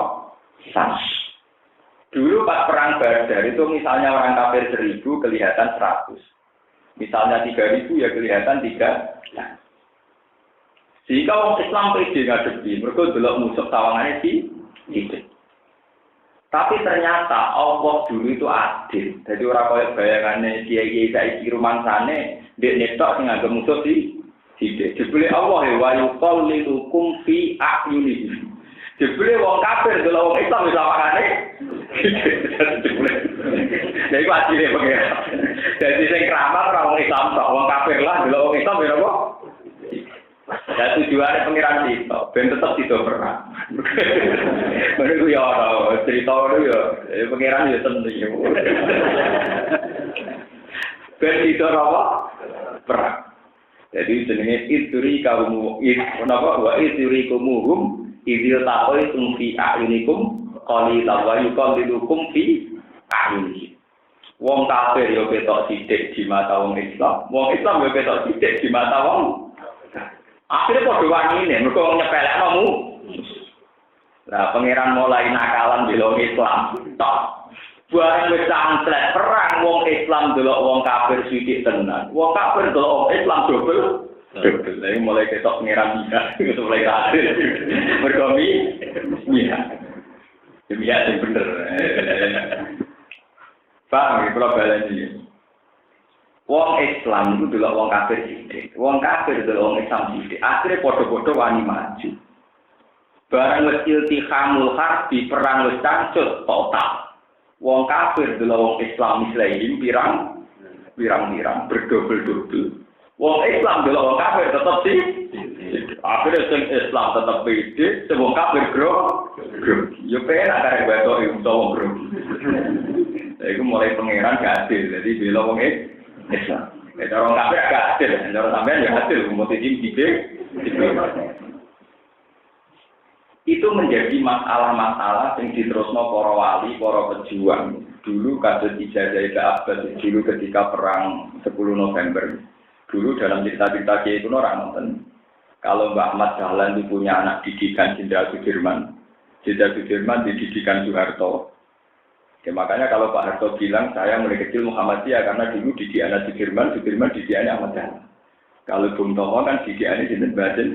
S1: Panas. Dulu pas perang Badar itu misalnya orang kafir 1000 kelihatan 100. Misalnya 3000 ya kelihatan 3. Jika orang Islam pede ngadepi, mereka delok musuh tawangane tidak. Tapi ternyata Allah dulu itu adil. Jadi orang kaya bayangannya kiai-kiai saiki rumangsane ndek netok sing anggap musuh tidak. Jebule Allah wa yuqallilukum fi a'yunihim. Jebule wong kafir delok wong Islam wis lawakane. Lha iku adile pengen. Dadi sing keramat ora wong Islam tok, wong kafir lah delok wong Islam ya apa? Ya tujuane pengiran itu, ben tetep tidak pernah. Mereka ya cerita itu ya, pengiran ya tentu. Ben tidak apa? Pernah. Jadi jenenge idri kaum napa wa idri kumuhum idil taqaitum fi a'yunikum qalilan wa yuqallilukum fi a'yunihim. Wong kafir yo ketok sithik di mata wong Islam, wong Islam yo ketok sithik di mata wong. Akhirnya padha wanine, mergo nyepelekno Lah pangeran mulai nakalan bela Islam. Tok. Bareng wis samplet perang wong Islam delok wong kafir sithik tenan. Wong kafir delok wong Islam dobel. Dobel. Mulai ketok pangeran bisa mulai kadir. Mergo iya. Demi ya bener. Pak, kalau baleni. Wong Islam itu delok wong kafir sithik. Wong kafir delok wong Islam sithik. Akhire padha-padha wani maju. Barang wis iltihamul harbi perang wis cangcut total. Wong kafir delok wong Islam Muslim pirang-pirang berdobel-dobel. Wong Islam delok wong kafir tetep sih. Akhirnya sing Islam tetep pede, sing wong kafir grok. Yo penak karek batok iku wong grok. Iku mulai pangeran gak adil, jadi bela wong Islam. Cara wong kafir gak adil, cara sampean ya adil, motivasi dikit. Itu menjadi masalah-masalah yang diterusno para wali, para pejuang. Dulu kasus ijazah Ida Abbas dulu ketika perang 10 November. Dulu dalam cerita-cerita itu orang nonton. Kalau Mbak Ahmad Dahlan itu punya anak didikan Jenderal Sudirman. Jenderal Sudirman dididikan Soeharto. Ya, makanya kalau Pak Harto bilang saya mulai kecil Muhammadiyah karena dulu didikannya Sudirman, Sudirman didikannya Ahmad Dahlan. Kalau Bung Tomo kan didikannya Sinten Baden.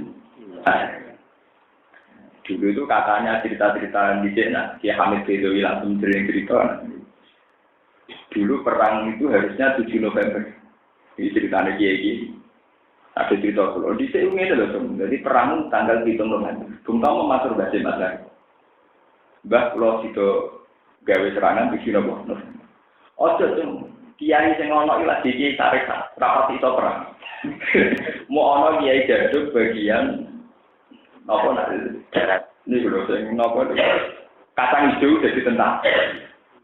S1: Dulu itu katanya cerita-cerita di sana, Kiai Hamid Bedowi langsung cerita. Dulu perang itu harusnya 7 November. Ini ceritanya Kiai. Ada cerita kalau di sini itu loh, jadi perang tanggal 7 November. Bung Tomo matur bahasa Mas. Mbah kalau situ gawe serangan di sini boh. Ojo tuh, kiai sing ono iki lagi kiai tarik rapat itu perang. Mau ono kiai jaduk bagian apa nak darat. Ini lho sing napa kacang hijau jadi tentara.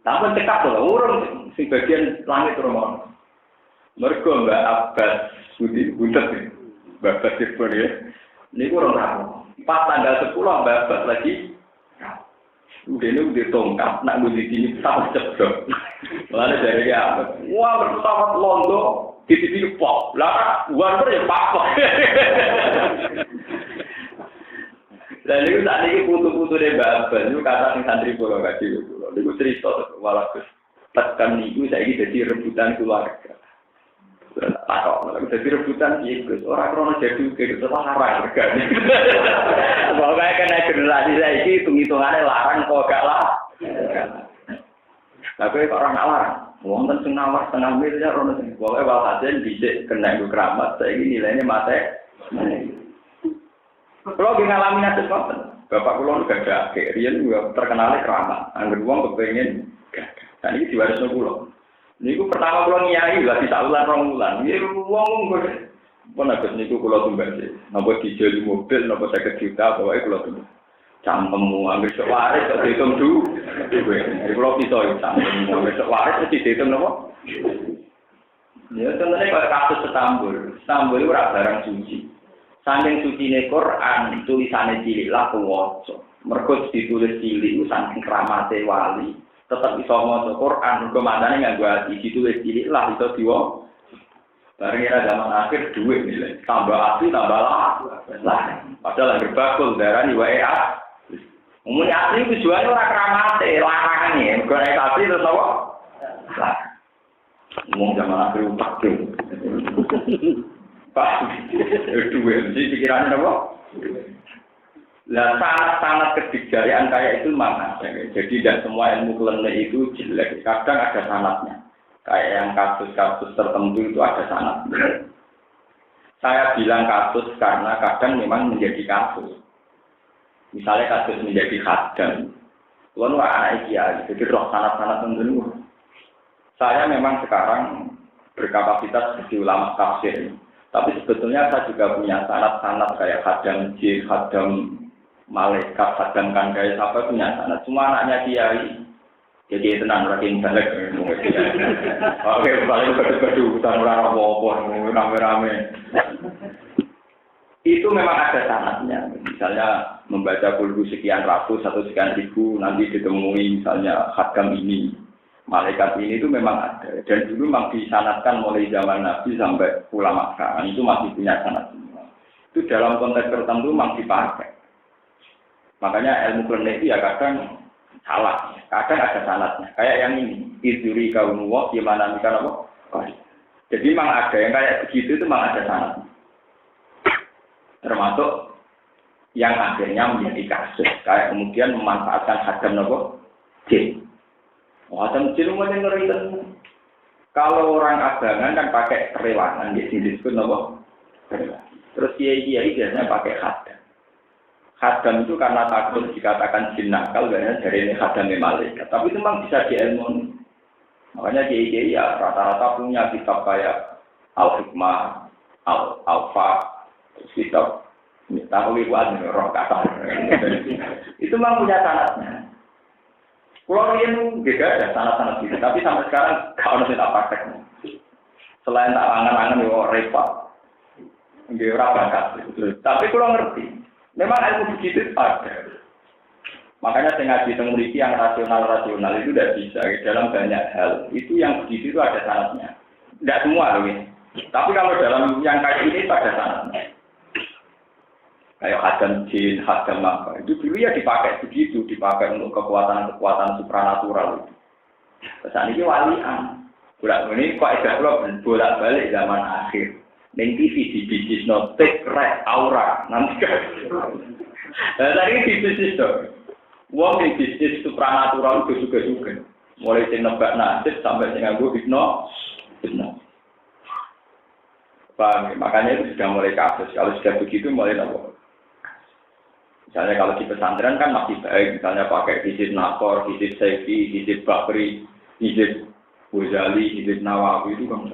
S1: Tapi tekap lho urung sing bagian langit romo. Mergo Mbak Abbas Budi buntet. Mbak Abbas Sirpon ya. Niku ora tahu. Pas tanggal 10 Mbak Abbas lagi udah tongkat, nak bunyi ini pesawat ceblok. Lalu dari dia, wah pesawat londo, titik pop, lah, bukan ya pak. Dan itu saat ini putu-putu deh babel, itu kata sing santri pulau kasih itu, itu cerita walaupun tekan niku saya ini jadi rebutan keluarga. Takok, jadi rebutan Yesus, orang krono jadi gitu larang regane. Pokoknya kena generasi saya ini hitung-hitungannya larang kok gak lah. Tapi orang larang, wonten sing nawar setengah miliar ono sing pokoke walhasil dhisik kena iku keramat, saiki nilainya mate. Kalau ngalami nasis ngoten, bapak kula gak ada riyen terkenal keramat, angger wong kepengin gagah. Dan iki diwarisno kula. Niku pertama kula nyai lagi saulan rong wulan. Nggih wong kok pun agak niku kula tumbas. Napa dijeli mobil napa 50 juta pokoke kula tumbas. Campemu ambil sok waris kok dihitung du. Iki kula bisa campemu ambil sok waris kok dihitung napa? Ya sebenarnya kok kasus Istanbul. Istanbul ora barang suci. Saking sucine Quran tulisane cilik lah kuwaca. Mergo ditulis cilik saking kramate wali. Tetap bisa maca Quran, mergo mandane nganggo ati ditulis cilik lah iso diwo. Bareng era zaman akhir duit nilai. Tambah ati tambah lah. Padahal anggar bakul darani wae ah. Umumnya asli tujuannya ora kramate, larangane. Mergo nek asli terus apa? Lah. Umum zaman akhir utak tuh. Pak, duit mesti pikirannya apa? Lah sangat-sangat kedikjayaan kayak itu mana? Jadi tidak semua ilmu klinik itu jelek. Kadang ada sanatnya. Kayak yang kasus-kasus tertentu itu ada sanatnya. Saya bilang kasus karena kadang memang menjadi kasus. Misalnya kasus menjadi khadam. Tuhan wah anak kiai, jadi roh sanat-sanat tentu. Saya memang sekarang berkapasitas jadi ulama tafsir. Tapi sebetulnya saya juga punya sanat-sanat kayak khadam jin, khadam malaikat, khadam kandai, sampai punya sanat. Semua anaknya kiai. Jadi tenang, rakyat balik. Oke, balik badu-badu, hutan orang-orang, rame-rame. Itu memang ada sanatnya. Misalnya membaca kulhu sekian ratus atau sekian ribu, nanti ditemui misalnya khadam ini. Malaikat ini itu memang ada. Dan dulu memang disanatkan mulai zaman Nabi sampai ulama sekarang. Itu masih punya sanat semua. Itu dalam konteks tertentu memang dipakai. Makanya ilmu klinik itu ya kadang salah, kadang ada salahnya. Kayak yang ini, izuri kaunuwa gimana mikir apa? Jadi memang ada yang kayak begitu itu memang ada salahnya. Termasuk yang akhirnya menjadi kasus, kayak kemudian memanfaatkan hadam nopo jin. Hadam jin mungkin ngeri. Kalau orang abangan kan pakai kerewangan, di sini disebut nopo. Terus kiai biasanya pakai hadam. Hadam itu karena takut dikatakan jin nakal, biasanya dari ini hadam malaikat. Tapi itu memang bisa diilmuni. Makanya kiai ya rata-rata punya kitab kayak Al-Hikmah, Al-Fa, kitab Tahu buat roh kata. Itu memang punya syaratnya. Pulau ini juga ada syarat-syarat gitu, tapi sampai sekarang kalau tidak praktek. Selain tak angan-angan yo repot. Nggih ora bakat. Tapi kalau ngerti, memang ilmu begitu ada. Makanya saya ngaji teng mriki yang rasional itu tidak bisa dalam banyak hal. Itu yang begitu itu ada syaratnya. Tidak semua loh ya. Tapi kalau dalam yang kayak ini itu ada syaratnya. Kayak hadam jin, hadam apa. Itu dulu ya dipakai begitu, dipakai untuk kekuatan-kekuatan supranatural. Pesan ini walian. Bolak-balik kok ada bolak-balik zaman akhir. Neng TV di bisnis notek, red, aura. Nanti kan. Tadi di bisnis tuh. Wong di bisnis supranatural itu juga. Mulai sing nebak nasib sampai sing nganggo hipnotis. Paham? Makanya itu sudah mulai kasus. Kalau sudah begitu mulai nopo. Misalnya kalau di pesantren kan masih baik, misalnya pakai hizib Nakor, hizib Saifi, hizib Bakri, hizib Ghazali, hizib Nawawi itu kan.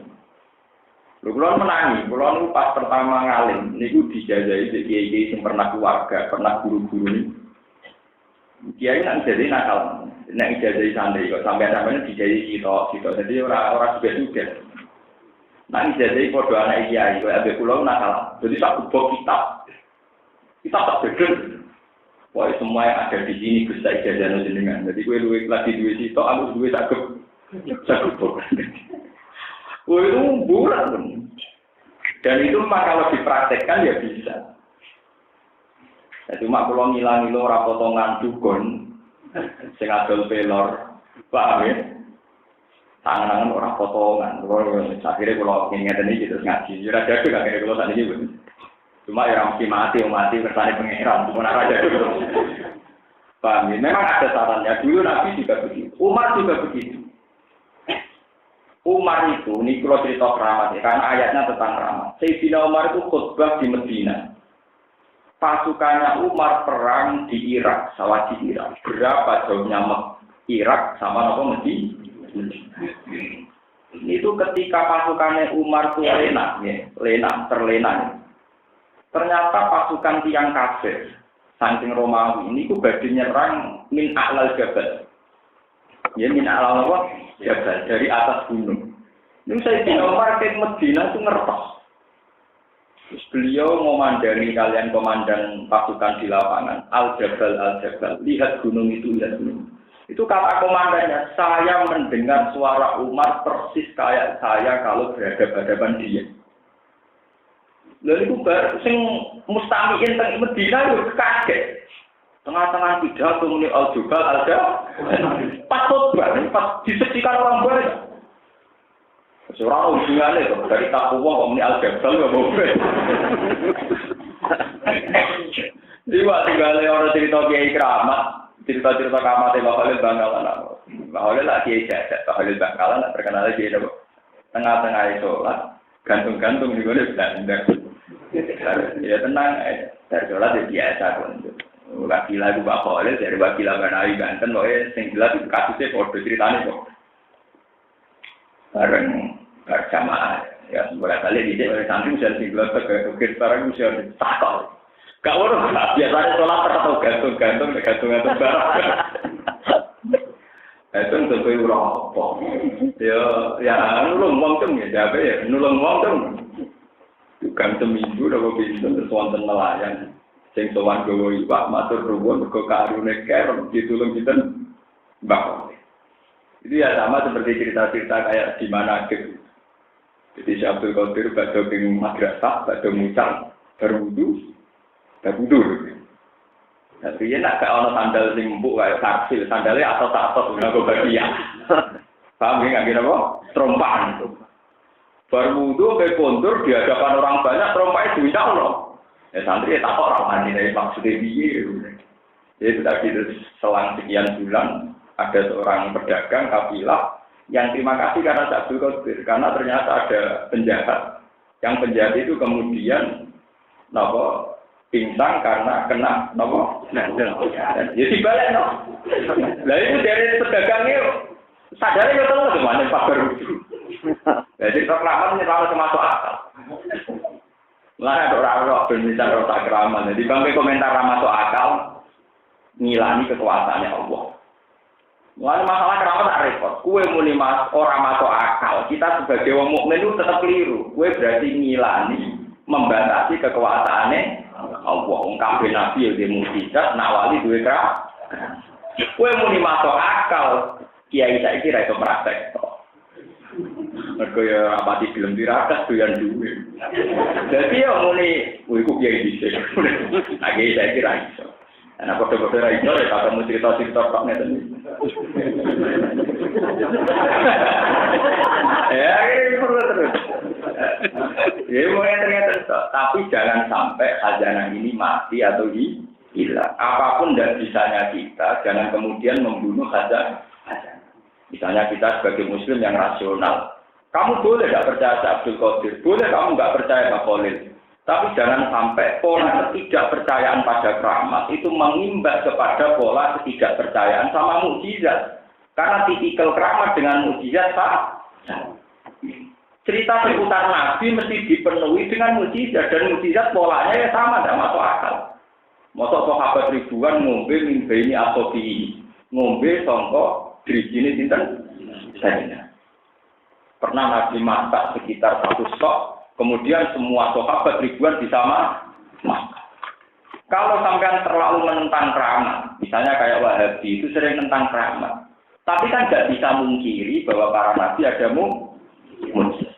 S1: Kalau menangi, kalau itu pas pertama ngalim, ini itu dijajahi kiai yang pernah keluarga, pernah guru-guru ini. Kiai nggak jadi nakal, nggak dijajahi santri, kok sampai-sampai dijajahi sito, jadi orang juga. Nah dijajahi kode anak kiai, kalau ada pulau nakal, jadi tak kubur kita tak beda. Wah semua yang ada di sini bisa ijazah jenengan. Jadi gue duit lagi duit itu, aku duit sakit bok. Gue itu bulat pun. Dan itu mah kalau dipraktekkan ya bisa. Ya, cuma kalau ngilang ora potongan dukun, sing adol pelor, paham ya? Tangan-tangan ora potongan. Akhirnya kalau ingin ini terus ngaji, ya ada juga kayak kalau tadi gitu. Cuma ya mati kersane pengeran, cuma aja dulu. Paham ya? Memang ada sarannya. Dulu Nabi juga begitu. Umar juga begitu. Umar itu, ini kalau cerita keramat ya, karena ayatnya tentang keramat. Sayyidina Umar itu khutbah di Medina. Pasukannya Umar perang di Irak, sawah di Irak. Berapa jauhnya Irak sama apa Medina? Itu ketika pasukannya Umar itu terlena. Ternyata pasukan tiang kafir, saking Romawi ini ku badhe nyerang min a'lal jabal. Ya min a'lal apa? Jabal dari atas gunung. Ini saya di Umar ke Medina itu ngertos. Terus beliau memandang kalian komandan pasukan di lapangan. Al-Jabal, lihat gunung itu, lihat gunung. Itu kata komandannya, saya mendengar suara Umar persis kayak saya kalau berhadapan dia. Lalu itu baru sing mustamiin teng Medina itu kaget. Tengah-tengah pidato muni al-jubal ada pas khotbah, pas diseksikan orang banyak. Seorang hubungannya itu dari takwa kok muni al-jabal nggak boleh. Jadi waktu tinggalnya orang cerita kiai keramat, cerita-cerita keramatnya Mbak Khalil Bangkalan. Mbak Khalil lah kiai jadat, Mbak Khalil Bangkalan terkenal kiai itu tengah-tengah sholat, gantung-gantung juga dia belanda. Ya tenang, dari sholat ya biasa pun. Wakilah itu Mbak Khalil, dari wakilah Banawi Banten, pokoknya yang jelas itu kasusnya kode ceritanya kok. Bareng berjamaah, ya sebuah kali dia oleh santri bisa digelar ke sekarang bisa ditakal. Gak urus, biasanya sholat atau gantung-gantung barang. Itu untuk orang apa? Ya nulung wong tem ya, jabe ya nulung wong tem. Bukan seminggu udah bisa terus wonten nelayan. Sing sowan gowo iwak matur nuwun mergo karune kerem ditulung kita Mbah. Itu ya sama seperti cerita-cerita kayak di mana gitu. Jadi Syekh Abdul Qadir badhe ing madrasah, badhe mucal, berwudu. Tapi ya nak gak ono sandal sing empuk kayak karsil, sandalnya atas-atas nggo bagian. Paham ya nggak apa? Trompaan. Berwudu ke kontur di hadapan orang banyak, trompanya duit Allah. Ya santri ya tak orang mandi dari maksudnya dia. Jadi tadi selang sekian bulan ada seorang pedagang kafilah yang terima kasih karena Abdul Qadir, karena ternyata ada penjahat. Yang penjahat itu kemudian pingsan karena kena jadi balik Lah itu dari pedagangnya sadarnya ya tahu gimana Pak Baru. Jadi reklaman kalau termasuk akal. Lah ada orang-orang berbicara rota keraman. Jadi bangke komentar masuk akal ngilani kekuasaannya Allah. Mulai masalah keramat tak repot. Kue muni orang masuk akal. Kita sebagai wong mukmin itu tetap keliru. Kue berarti ngilani membatasi kekuasaannya Allah. Wong kabeh nabi yang mukjizat, nawali duwe kera. Kue muni masuk akal. Kiai saiki ra iso praktek. Mergo ya rapati film tirakas doyan duwe. Dadi yo muni kuwi ku kiai dhisik. Age saiki ra iso. Ana foto-foto ra iso ya ketemu cerita-cerita tok ngeten. Ya ini perlu terus. Ya mulai ternyata tapi jangan sampai khazanah ini mati atau hilang. Apapun tidak bisanya kita, jangan kemudian membunuh khazanah. Misalnya kita sebagai muslim yang rasional, kamu boleh tidak percaya Abdul Qadir, boleh kamu nggak percaya Pak Khalil, tapi jangan sampai pola ketidakpercayaan pada keramat itu mengimbas kepada pola ketidakpercayaan sama mukjizat. Karena tipikal keramat dengan mukjizat sama. Cerita seputar Nabi mesti dipenuhi dengan mukjizat dan mukjizat polanya ya sama, tidak masuk akal. Masuk sahabat ribuan ngombe mimpi atau di ngombe songkok dirijini sinten saja. Pernah Nabi masak sekitar 1 sok, kemudian semua sahabat ribuan bisa masak. Kalau sampean terlalu menentang keramat, misalnya kayak Wahabi itu sering menentang keramat, tapi kan tidak bisa mungkiri bahwa para nabi ada mukjizat.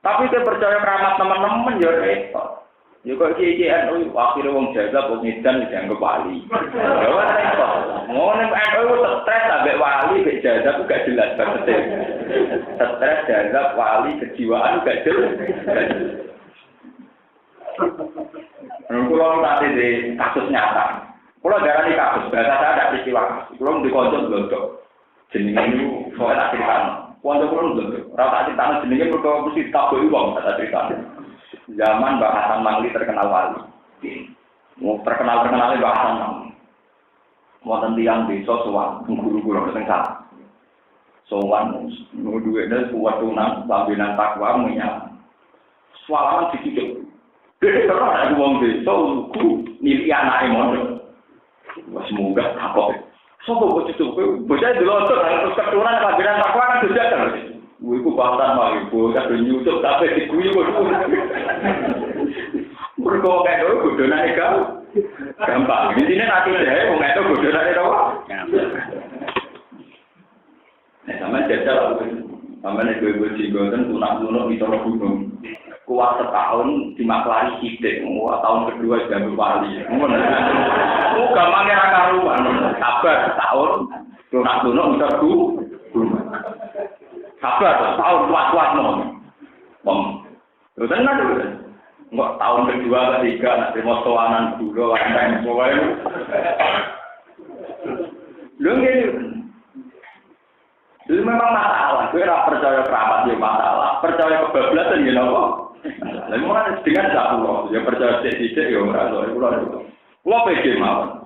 S1: Tapi saya percaya keramat teman-teman ya repot. Ya kok iki-iki akhirnya wong jaga wong edan dianggap wali. Ya ora repot. Ngono NU stres ambek wali mek jaga ku gak jelas maksudnya. Stres jaga wali kejiwaan gak jelas. Kalau nanti di kasus nyata, kalau darah ini kasus, bahasa saya ada peristiwa kasus. Kalau di konco blodok, jenenge itu soalnya tak cerita. Konco kalau blodok, rata cerita jenenge berkau mesti tahu uang kata cerita. Zaman Mbak Hasan Mangli terkenal wali. Terkenal-terkenalnya Mbak Hasan Mangli. Mau tentiang desa sowan guru-guru teng sana. Sowan duwene kuat tunang pambenan takwa menyang. Swalaman dicucuk. Dhewe terus ada wong desa lugu nili anake mondok. Wes semoga kapok. Sopo kok cucuk bocah delontor terus keturunan pambenan takwa kan dojakan. Iku bahkan mau ibu kadang nyusup tapi diguyu kok. Mergo kae lho godhonane gampang. Intine nanti dhewe wong itu godhonane to. Nah, sampeyan jajal sampeyan ibu jenggoten tunak-tunuk di tengah gunung. Kuat setahun dimaklari sithik, tahun kedua jadi wali. Ngono. Oh, gampangnya ra karuan. Sabar setahun tunak-tunuk di gunung. Sabar, tahun kuat-kuat nom. Terus tenang dulu. Enggak tahun kedua, ketiga, nanti mau soanan dulu, orang semua itu. Lu gini. Itu memang masalah. Gue tidak percaya kerabat dia masalah. Percaya kebablasan ya nopo. Lalu mana dengan satu ya percaya sedikit ya merasa itu. Lo pede mau.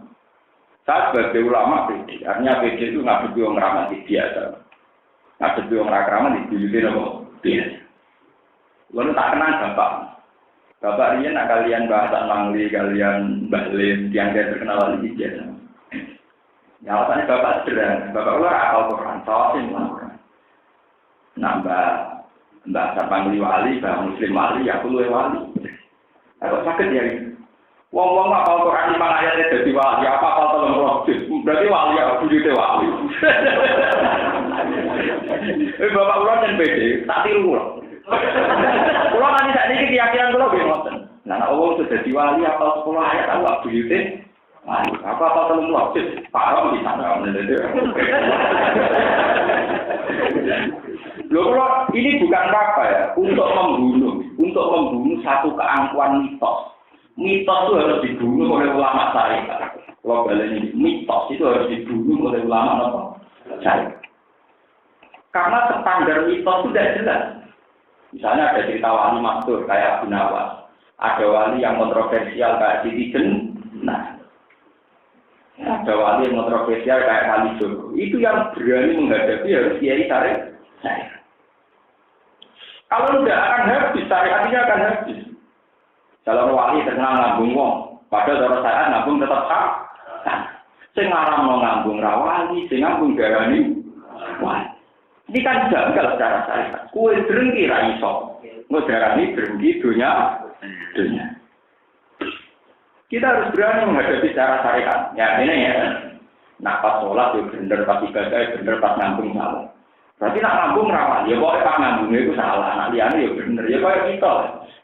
S1: Saya sebagai ulama pede. Artinya pede itu nggak begitu ngeramat biasa. Ada dua orang keramat dibeli nopo biasa. Lalu tak kenal bapak. Bapak ini nak kalian bahasan Mangli, kalian Mbak Lim, yang dia terkenal di biasa. Ya alasannya bapak sederhana. Bapak ular akal Quran, sawasin Quran. Nambah Mbak Mangli wali, Mbak Muslim wali, aku luwe wali. Kalau sakit ya. Wong-wong akal Quran 5 ayatnya jadi wali, apa akal tolong roh. Berarti wali ya, bujute wali. Bapak ulang dan PD, tak tiru ulang. Ulang nanti saat ini keyakinan ulang gimana? Nah, Allah sudah diwali apa 10 ayat, aku gak buyute Apa telung lopis, parah di sana. Loh, kalau ini bukan apa ya, untuk membunuh satu keangkuhan mitos. Mitos itu harus dibunuh oleh ulama syariat. Kalau balik mitos itu harus dibunuh oleh ulama syariat. Karena standar mitos itu tidak jelas. Misalnya ada cerita wali masyhur kayak Abu Nawas, ada wali yang kontroversial kayak Siti Jenar, ada wali yang kontroversial kayak Kalijogo. Itu yang berani menghadapi harus kiai syariat. Kalau tidak akan habis, syariatnya akan habis. Kalau wali terkenal ngambung wong, padahal cara syariat ngambung tetap sah. Sing ngaram mau ngambung rawali, sing ngambung darani wali. Ini kan janggal secara syariat. Kue berhenti ra iso. Darani berhenti dunia. Kita harus berani menghadapi secara syariat. Ya ini ya. Nak pas sholat ya bener, pas ibadah ya bener, pas ngambung salah. Berarti nak ngambung rawan, ya pokoknya pas ngambungnya itu salah, nak liane ya bener, ya kayak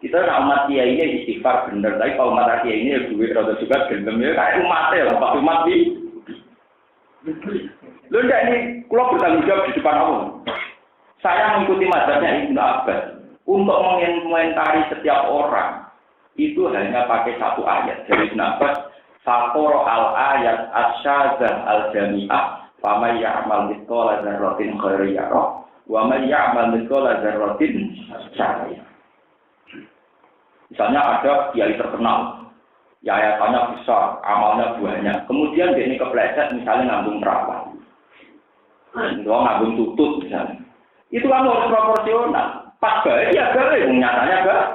S1: kita nak umat kiai ini istighfar bener, tapi kalau umat kiai ini ya duit rada juga gendem ya kayak umatnya lah, pas umat di. Lu enggak ini, kalau bertanggung jawab di depan Allah. Saya mengikuti mazhabnya Ibnu Abbas untuk mengomentari setiap orang itu hanya pakai satu ayat dari Ibnu Abbas, Fakor al-ayat asyazah al-jami'ah. Faman ya'mal mithqala dzarratin khairan yarah wa man ya'mal mithqala dzarratin syarran yarah. Misalnya ada kiai terkenal, ya ayatannya besar, amalnya banyak. Kemudian dia ini kepleset misalnya ngambung perawan. Dia ngambung tutut misalnya. Itu kan harus proporsional. Pas baik ya baik, nyatanya enggak.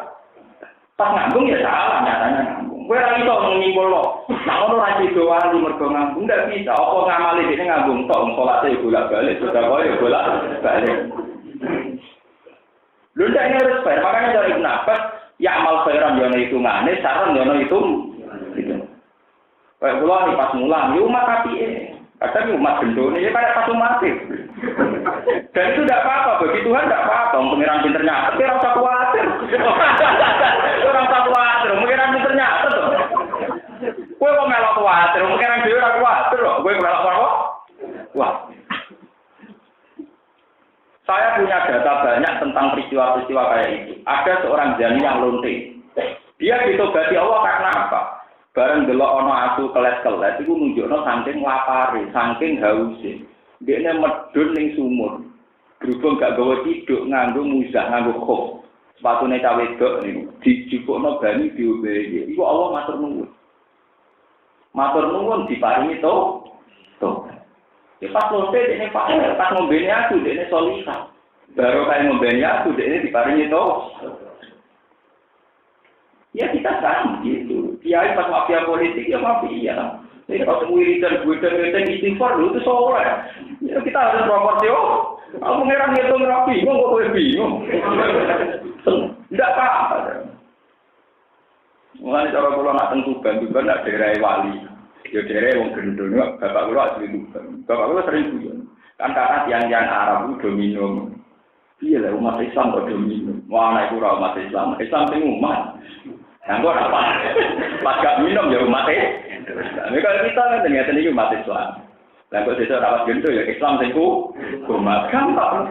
S1: Pas ngambung ya salah, nyatanya ngambung. Kowe ora iso nyimpulno. Nek ono ra sido wali mergo ngambung ndak bisa. Apa ngamali dene ngambung tok salate bolak-balik, sedekah ya bolak-balik. Lho ndak ini harus fair. Makanya dari Ibnu Abbas, ya amal khairan yo ono hitungane, saran yo ono hitung. Gitu. Kayak kula nih pas mulang, yo umat apike. Kadang umat gendone ya kayak pas umat. Dan itu tidak apa-apa, bagi Tuhan tidak apa-apa. Pengiran pinternya, tapi orang tak khawatir. Orang tak khawatir, pengiran pinternya. Gue kok melok khawatir, pengiran dia orang khawatir loh. Gue melok apa? Wah. Saya punya data banyak tentang peristiwa-peristiwa kayak itu. Ada seorang jani yang lonte. Dia ditobati Allah karena apa? Bareng delok ono asu kelet-kelet, itu nunjukno saking lapare, saking hause. Dia medun ning sumur. Berhubung gak gawe tiduk nganggo muzah nganggo khuf. Sepatune cawe wedok niku dijupukno banyu diombeni. Iku Allah matur nuwun. Matur nuwun diparingi to. Ya pas lonte dene pas ngombeni aku dene solihah. Baru kae ngombeni aku dene diparingi to. Ya kita kan gitu. Kiai pas mafia politik ya mafia. Ini kalau wiridan istighfar itu soleh. Ya kita harus proporsional. Aku mengira ngitung rapi, kok gue bingung. Tidak apa-apa. Mulai cara kalau nak tentu Tuban nak daerah wali. Ya daerah yang gendong, bapak gue asli Tuban. Bapak gue sering guyon. Kan karena tiang-tiang Arab itu dominum. Iya lah umat Islam kok dominum. Wah anak itu umat Islam. Islam itu umat. Yang gue apa? Pas gak minum ya umatnya. Kalau kita kan ternyata ini umat Islam. Lalu kalau kita rawat gendut ya Islam singku umat gampang.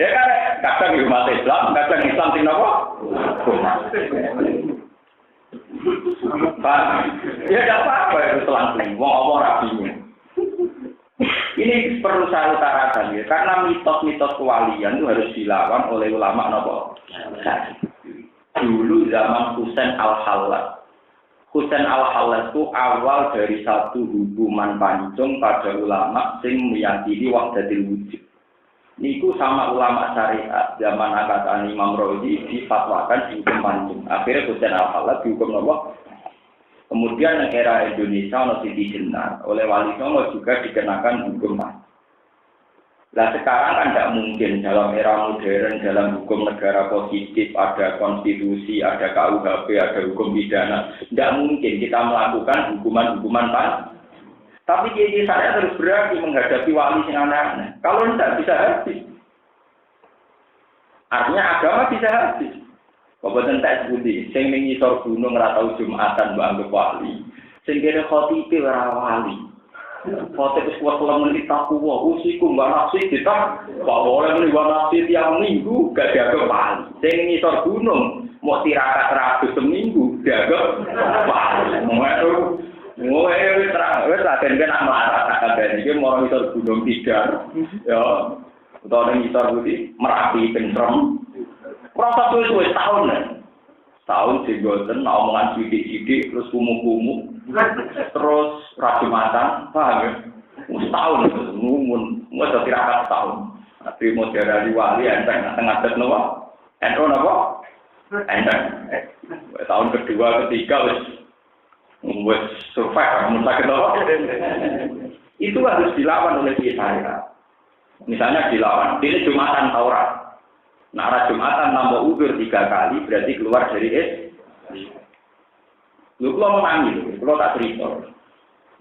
S1: Ya kan kadang umat Islam, kadang Islam sing apa? Umat. Ya tidak apa-apa itu selang-seling. Wong apa rabinya. Ini perlu saya utarakan ya, karena mitos-mitos kewalian itu harus dilawan oleh ulama nopo. Dulu zaman Husain Al-Hallaj. Husain Al-Hallaj itu awal dari satu hukuman pancung pada ulama sing meyakini wahdatul wujud. Niku sama ulama syariat zaman angkatan Imam Razi difatwakan dihukum pancung. Akhirnya Husain Al-Hallaj dihukum nopo. Kemudian yang era Indonesia ono Siti Jenar oleh Wali Songo juga dikenakan hukum mati. Nah sekarang kan tidak mungkin dalam era modern dalam hukum negara positif ada konstitusi, ada KUHP, ada hukum pidana. Tidak mungkin kita melakukan hukuman-hukuman pas. Tapi jadi saya terus berani menghadapi wali yang aneh-aneh. Kalau tidak bisa habis. Artinya agama bisa habis. Kok boten tak sebuti, sing ning ngisor gunung ora tau Jumatan mbok anggap wali. Sing kene khotibe ora wali. Khotibe wis kuat menit takwa, usiku mbak nafsi kita kok oleh muni nafsi tiap minggu gak dianggap wali. Sing ngisor gunung mau tirakat 100 seminggu dianggap wali. Wes terang, wes laten kan amarat kabeh iki mau ngisor gunung Tidar. Ya, utawa ning ngisor budi Merapi Pentrem. Proses suwe tahun nih. Tahun digoten omongan sidik-sidik terus kumuh-kumuh. Terus rajumatan, paham ya? Setahun itu ngumun, wis tirakat setahun. Tapi modern di wali enteng tengah nopo? Ento napa? Enteng. Tahun kedua, ketiga wis survive, mun sakit napa? Itu harus dilawan oleh kita. Misalnya dilawan, ini Jumatan Taurat. Nah, arah Jumatan nambah udur 3 kali, berarti keluar dari Lu kalau menangis, kalau tak cerita.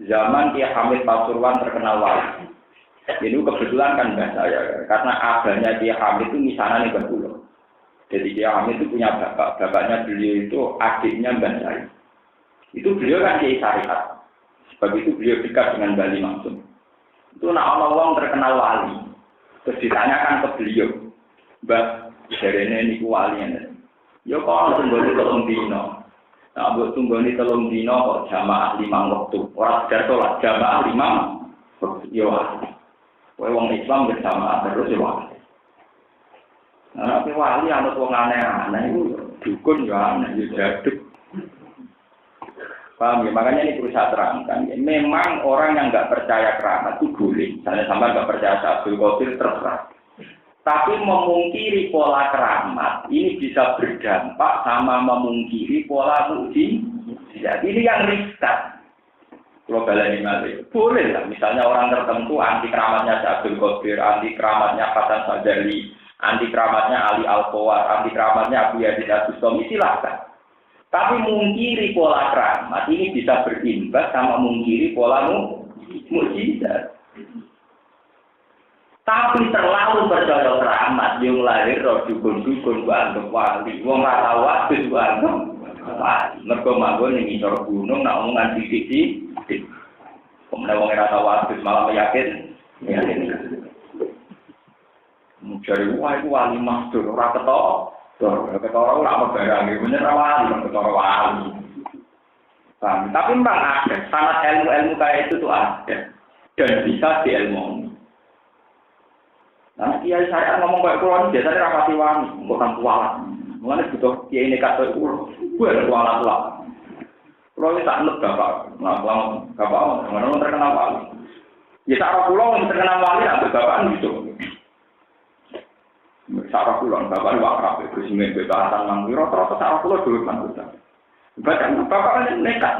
S1: Zaman Kiai Hamid Pasuruan terkenal wali. Itu kebetulan kan mbak saya, karena abahnya Kiai Hamid itu misalnya nih Pulau. Jadi Kiai Hamid itu punya bapak, bapaknya beliau itu adiknya mbak saya. Itu beliau kan Kiai Syariat. Sebab itu beliau dekat dengan Bali Maksum. Itu nak orang terkenal wali. Terus ditanyakan ke beliau. Mbak, jarene niku walian. Ya kok tunggone 3 dina. Nah, mbok tunggone 3 dina kok jamaah 5 waktu. Ora sekedar salat, jamaah 5 yo. Kowe wong Islam bersama terus yo. Nah, tapi wali anut wong aneh-aneh iku dukun yo aneh yo jaduk. Paham ya? Makanya ini perlu saya terangkan. Ya. Memang orang yang nggak percaya keramat itu boleh. Misalnya sampai nggak percaya Abdul Qadir terserah. Tapi memungkiri pola keramat ini bisa berdampak sama memungkiri pola mukjizat. Ini yang riskan. Kalau baleni malih, boleh lah. Misalnya orang tertentu anti keramatnya Abdul Qadir, anti keramatnya Hasan Sadali, anti keramatnya Ali Al-Qawar, anti keramatnya Abu Yazid Al-Bustami, silahkan. Tapi mungkiri pola keramat ini bisa berimbas sama mungkiri pola mukjizat. Tapi terlalu percaya keramat yang lahir roh dukun-dukun bantu wali. Wong ora tau wadus bantu wali. Mergo manggon ning ngisor gunung nak omongan sithik-sithik. Kemudian wong ora tau wadus malah yakin. Mencari wali maksud ora ketok. Ketara ora barang iki bener wali, ketara wali. Tapi memang ada sanad ilmu-ilmu kayak itu tuh ada dan bisa diilmoni. Nah, kiai saya ngomong kayak pulau ini biasanya rapati wani, bukan kualat. Mengenai butuh kiai ini kata pulau, gue ada kualat lah. Pulau ini tak nut bapak, nggak bapak, mana terkenal wali. Ya sarap pulau yang terkenal wali, ada bapak gitu. Sarap pulau, bapak wakrab, itu semen bebasan manggi, rata-rata sarap pulau dulu kan. Bahkan bapak kan nekat.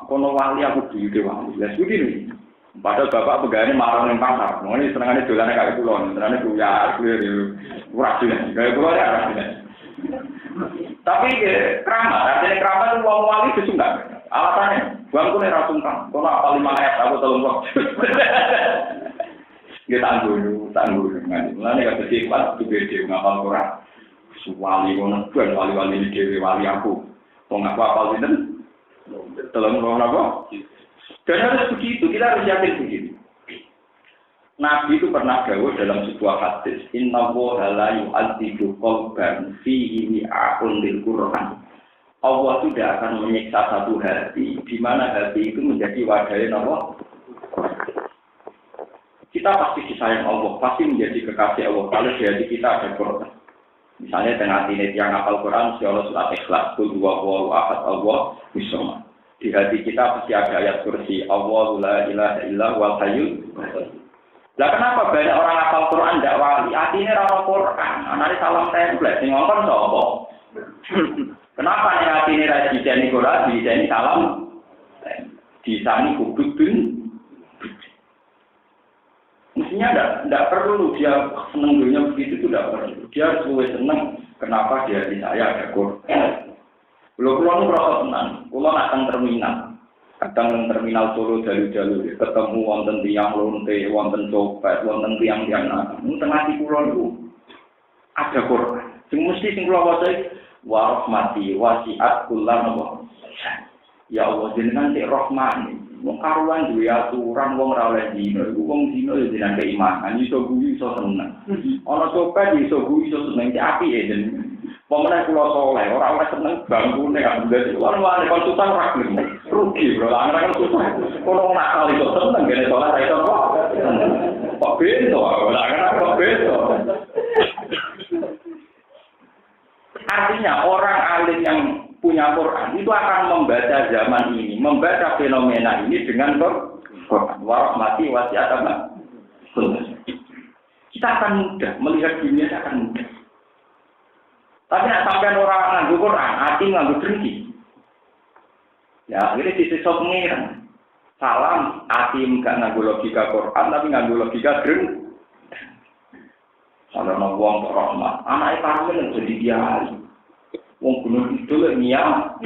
S1: Aku no wali, aku dulu wali. Ya begini. Padahal bapak pegawainya marah ning pasar. Mengene senengane dolane kaya kula, senengane buyar, ora jelas. Kaya kula ora jelas. Tapi keramat, artinya keramat itu wong wali disungkan. Alasannya, bangku nek ra sungkan. Kono apa 5 ayat aku tolong kok. Nggih tangguh. Ngene gak bisa pas gede ngapal Quran. Wali ngono ben wali-wali dhewe wali aku. Wong aku apal sinten? Tolong apa? Dan harus begitu, kita harus yakin begitu. Nabi itu pernah dawuh dalam sebuah hadis, Inna woha la yu'adzibu qalban fihi mi'a'un lil Qur'an. Allah tidak akan menyiksa satu hati, di mana hati itu menjadi wadahnya Allah. Kita pasti disayang Allah, pasti menjadi kekasih Allah. Kalau di hati kita ada Quran. Misalnya dengan hati yang hafal Quran, mesti Allah surat Ikhlas, Qul huwallahu ahad, Allah bismillah. Di hati kita pasti ada ayat kursi Allahu la ilaha illa huwal hayyul qayyum. Lah kenapa banyak orang hafal Quran ndak wali? Atine ora Quran, anane salam template sing ngomong sapa? Kenapa nek atine ra dijeni Quran, dijeni salam? Disani kubudun. Mestinya enggak perlu dia seneng dunia begitu itu enggak perlu. Dia harus seneng kenapa dia di saya ada Quran. Kalau pulau itu merasa tenang, pulau nak terminal, kadang terminal Solo jalur-jalur, ketemu wonten tiang lonte, wonten copet, wonten tiang-tiang nak, tengah di pulau itu ada Quran. Sing mesti sing pulau waca wa rahmati wasi'at kullam wa. Ya Allah jenengan sik rahman. Wong karuan duwe aturan wong ora oleh dino, iku wong dino ya jenengan keimanan, iso guyu iso seneng. Ana copet iso guyu iso seneng ki apike jenengan. Pemenang kula soleh, ora seneng bangkune kan dadi wong-wong konsultan ra gelem. Rugi bro, lan kan susah. Kono nakal iso seneng ngene soleh ra iso kok. Kok bento, ora kan kok bento. Artinya orang alim yang punya Quran itu akan membaca zaman ini, membaca fenomena ini dengan Quran. Warahmati wasi'at apa? Kita akan mudah melihat dunia akan mudah. Tapi nak sampai orang nganggo Quran, hati nganggo dengki. Ya, ini disiksa pengiran. Salam, hati enggak nganggo logika Quran, tapi nganggo logika dengki. Kalau nak wong kok rahmat, anake parmen jadi kiai. Wong gunung itu lek niat.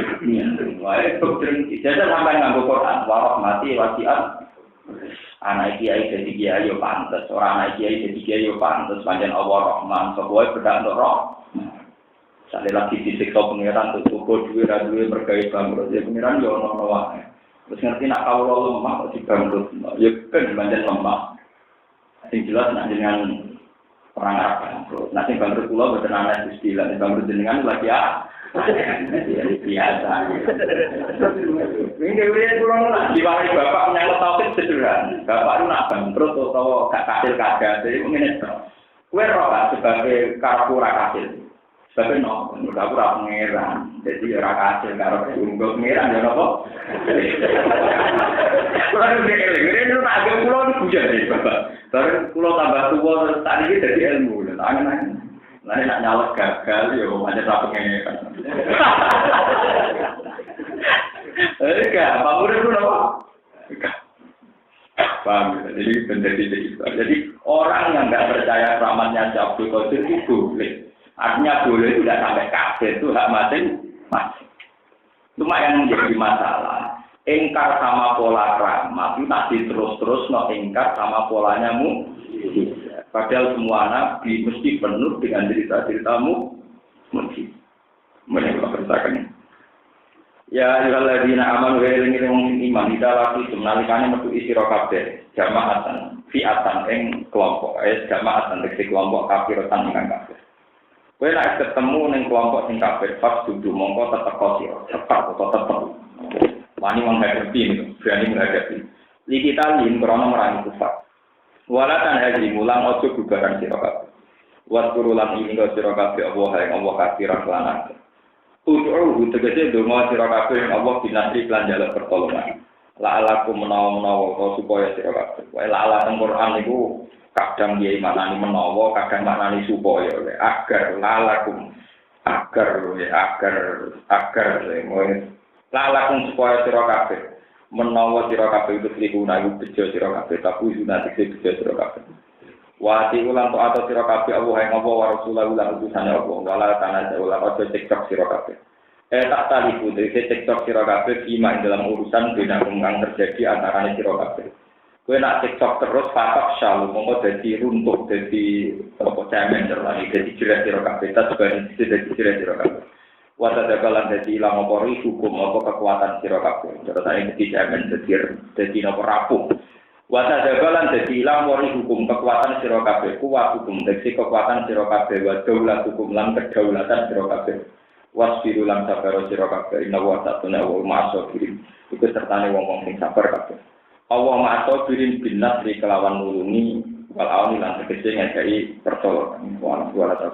S1: Wae dengki. Jadi sampai nganggo Quran, warahmati wasi'at. Anak kiai jadi kiai yo pantes, orang anak kiai jadi kiai yo pantes, pancen Allah Rahman, sebuah bedak untuk roh. Sale lagi disiksa pengiran untuk cukup duwe ra duwe berkait bangkrut. Ya pengiran yo ono wae. Wis ngerti nak kawula lemah kok dibangkrut. Ya kan pancen lemah. Sing jelas nak jenengan orang Arab bangkrut. Nah sing bangkrut kula boten ana istilah bangkrut jenengan lagi ya. Biasa. Ini dia kurang lah. Diwaris bapak menyangkut tauhid sederhana. Bapak itu nak bangkrut atau gak kasil kagak. Jadi mungkin itu. Kue roh kan sebagai karpura kasil. Sebagai no, karpura pengeran. Jadi ora kasil karpura unggul pengeran ya nopo. Kurang lebih ini nak agak pulau itu hujan nih bapak. Baru pulau tambah tua tadi ini jadi ilmu. Tangan-tangan. Nanti nak nyalek gagal ya macam apa pengeran. Enggak, bangun itu apa? Paham? Jadi menjadi itu. Jadi orang yang nggak percaya rahmatnya Abdul Qadir itu boleh. Artinya boleh itu tidak sampai kafir itu hak masing-masing. Cuma yang menjadi masalah, ingkar sama pola rahmat itu nanti terus-terus ingkar sama polanya mukjizat. Padahal semua nabi mesti penuh dengan cerita-ceritamu mukjizat. Mereka beritakan. Ya ayyuhalladzina amanu wa eling wong iman didalaki menalikane metu sira kabeh jamaatan fi'atan ing kelompok jamaatan tegese kelompok kafiratan ingkang kafir. Kowe nek ketemu ning kelompok sing kafir pas dudu mongko tetep sira tetep tetep wani menghadapi itu berani menghadapi li kita lin krono merangi kufar walatan haji mulang ojo bubaran sira kabeh wa turulan ini kok sira kabeh Allah kafiran lan Ud'uhu tegese donga sira kabeh Allah binasri lan jaluk pertolongan. La alakum menawa-menawa supaya sira kabeh. Wae la ala teng Quran niku kadang kiai maknani menawa, kadang maknani supaya agar lalakum agar la alakum supaya sira kabeh. Menawa sira kabeh itu liguna iku bejo sira kabeh, tapi sunat iki bejo sira kabeh. Wati ulang to atau sira kabeh Allah ing apa wa rasulullah ulang utusane Allah wala tanah ulang aja TikTok sira kabeh. Tak taliku dhewe TikTok sira kabeh ima dalam urusan bina kang terjadi antara sira kabeh. Kowe nak TikTok terus patok syalu mongko dadi runtuh dadi apa cemen terlani dadi jerat sira kabeh tak sebagai dadi jerat sira kabeh. Wata dagalan dadi ilang apa hukum apa kekuatan sira kabeh. Terus ane dadi cemen dadi napa rapuh. Wata jabalan dadi ilang wari hukum kekuatan sira kabeh kuat hukum dadi kekuatan sira kabeh wa daulat hukum lan kedaulatan sira kabeh wasbiru lan sabar sira kabeh inna wa ta'ala wa ma'asabirin iku sertane wong-wong sing sabar kabeh Allah ma'asabirin bin nasri kelawan nulungi wal auni lan tegese ngekeki pertolongan wa ta'ala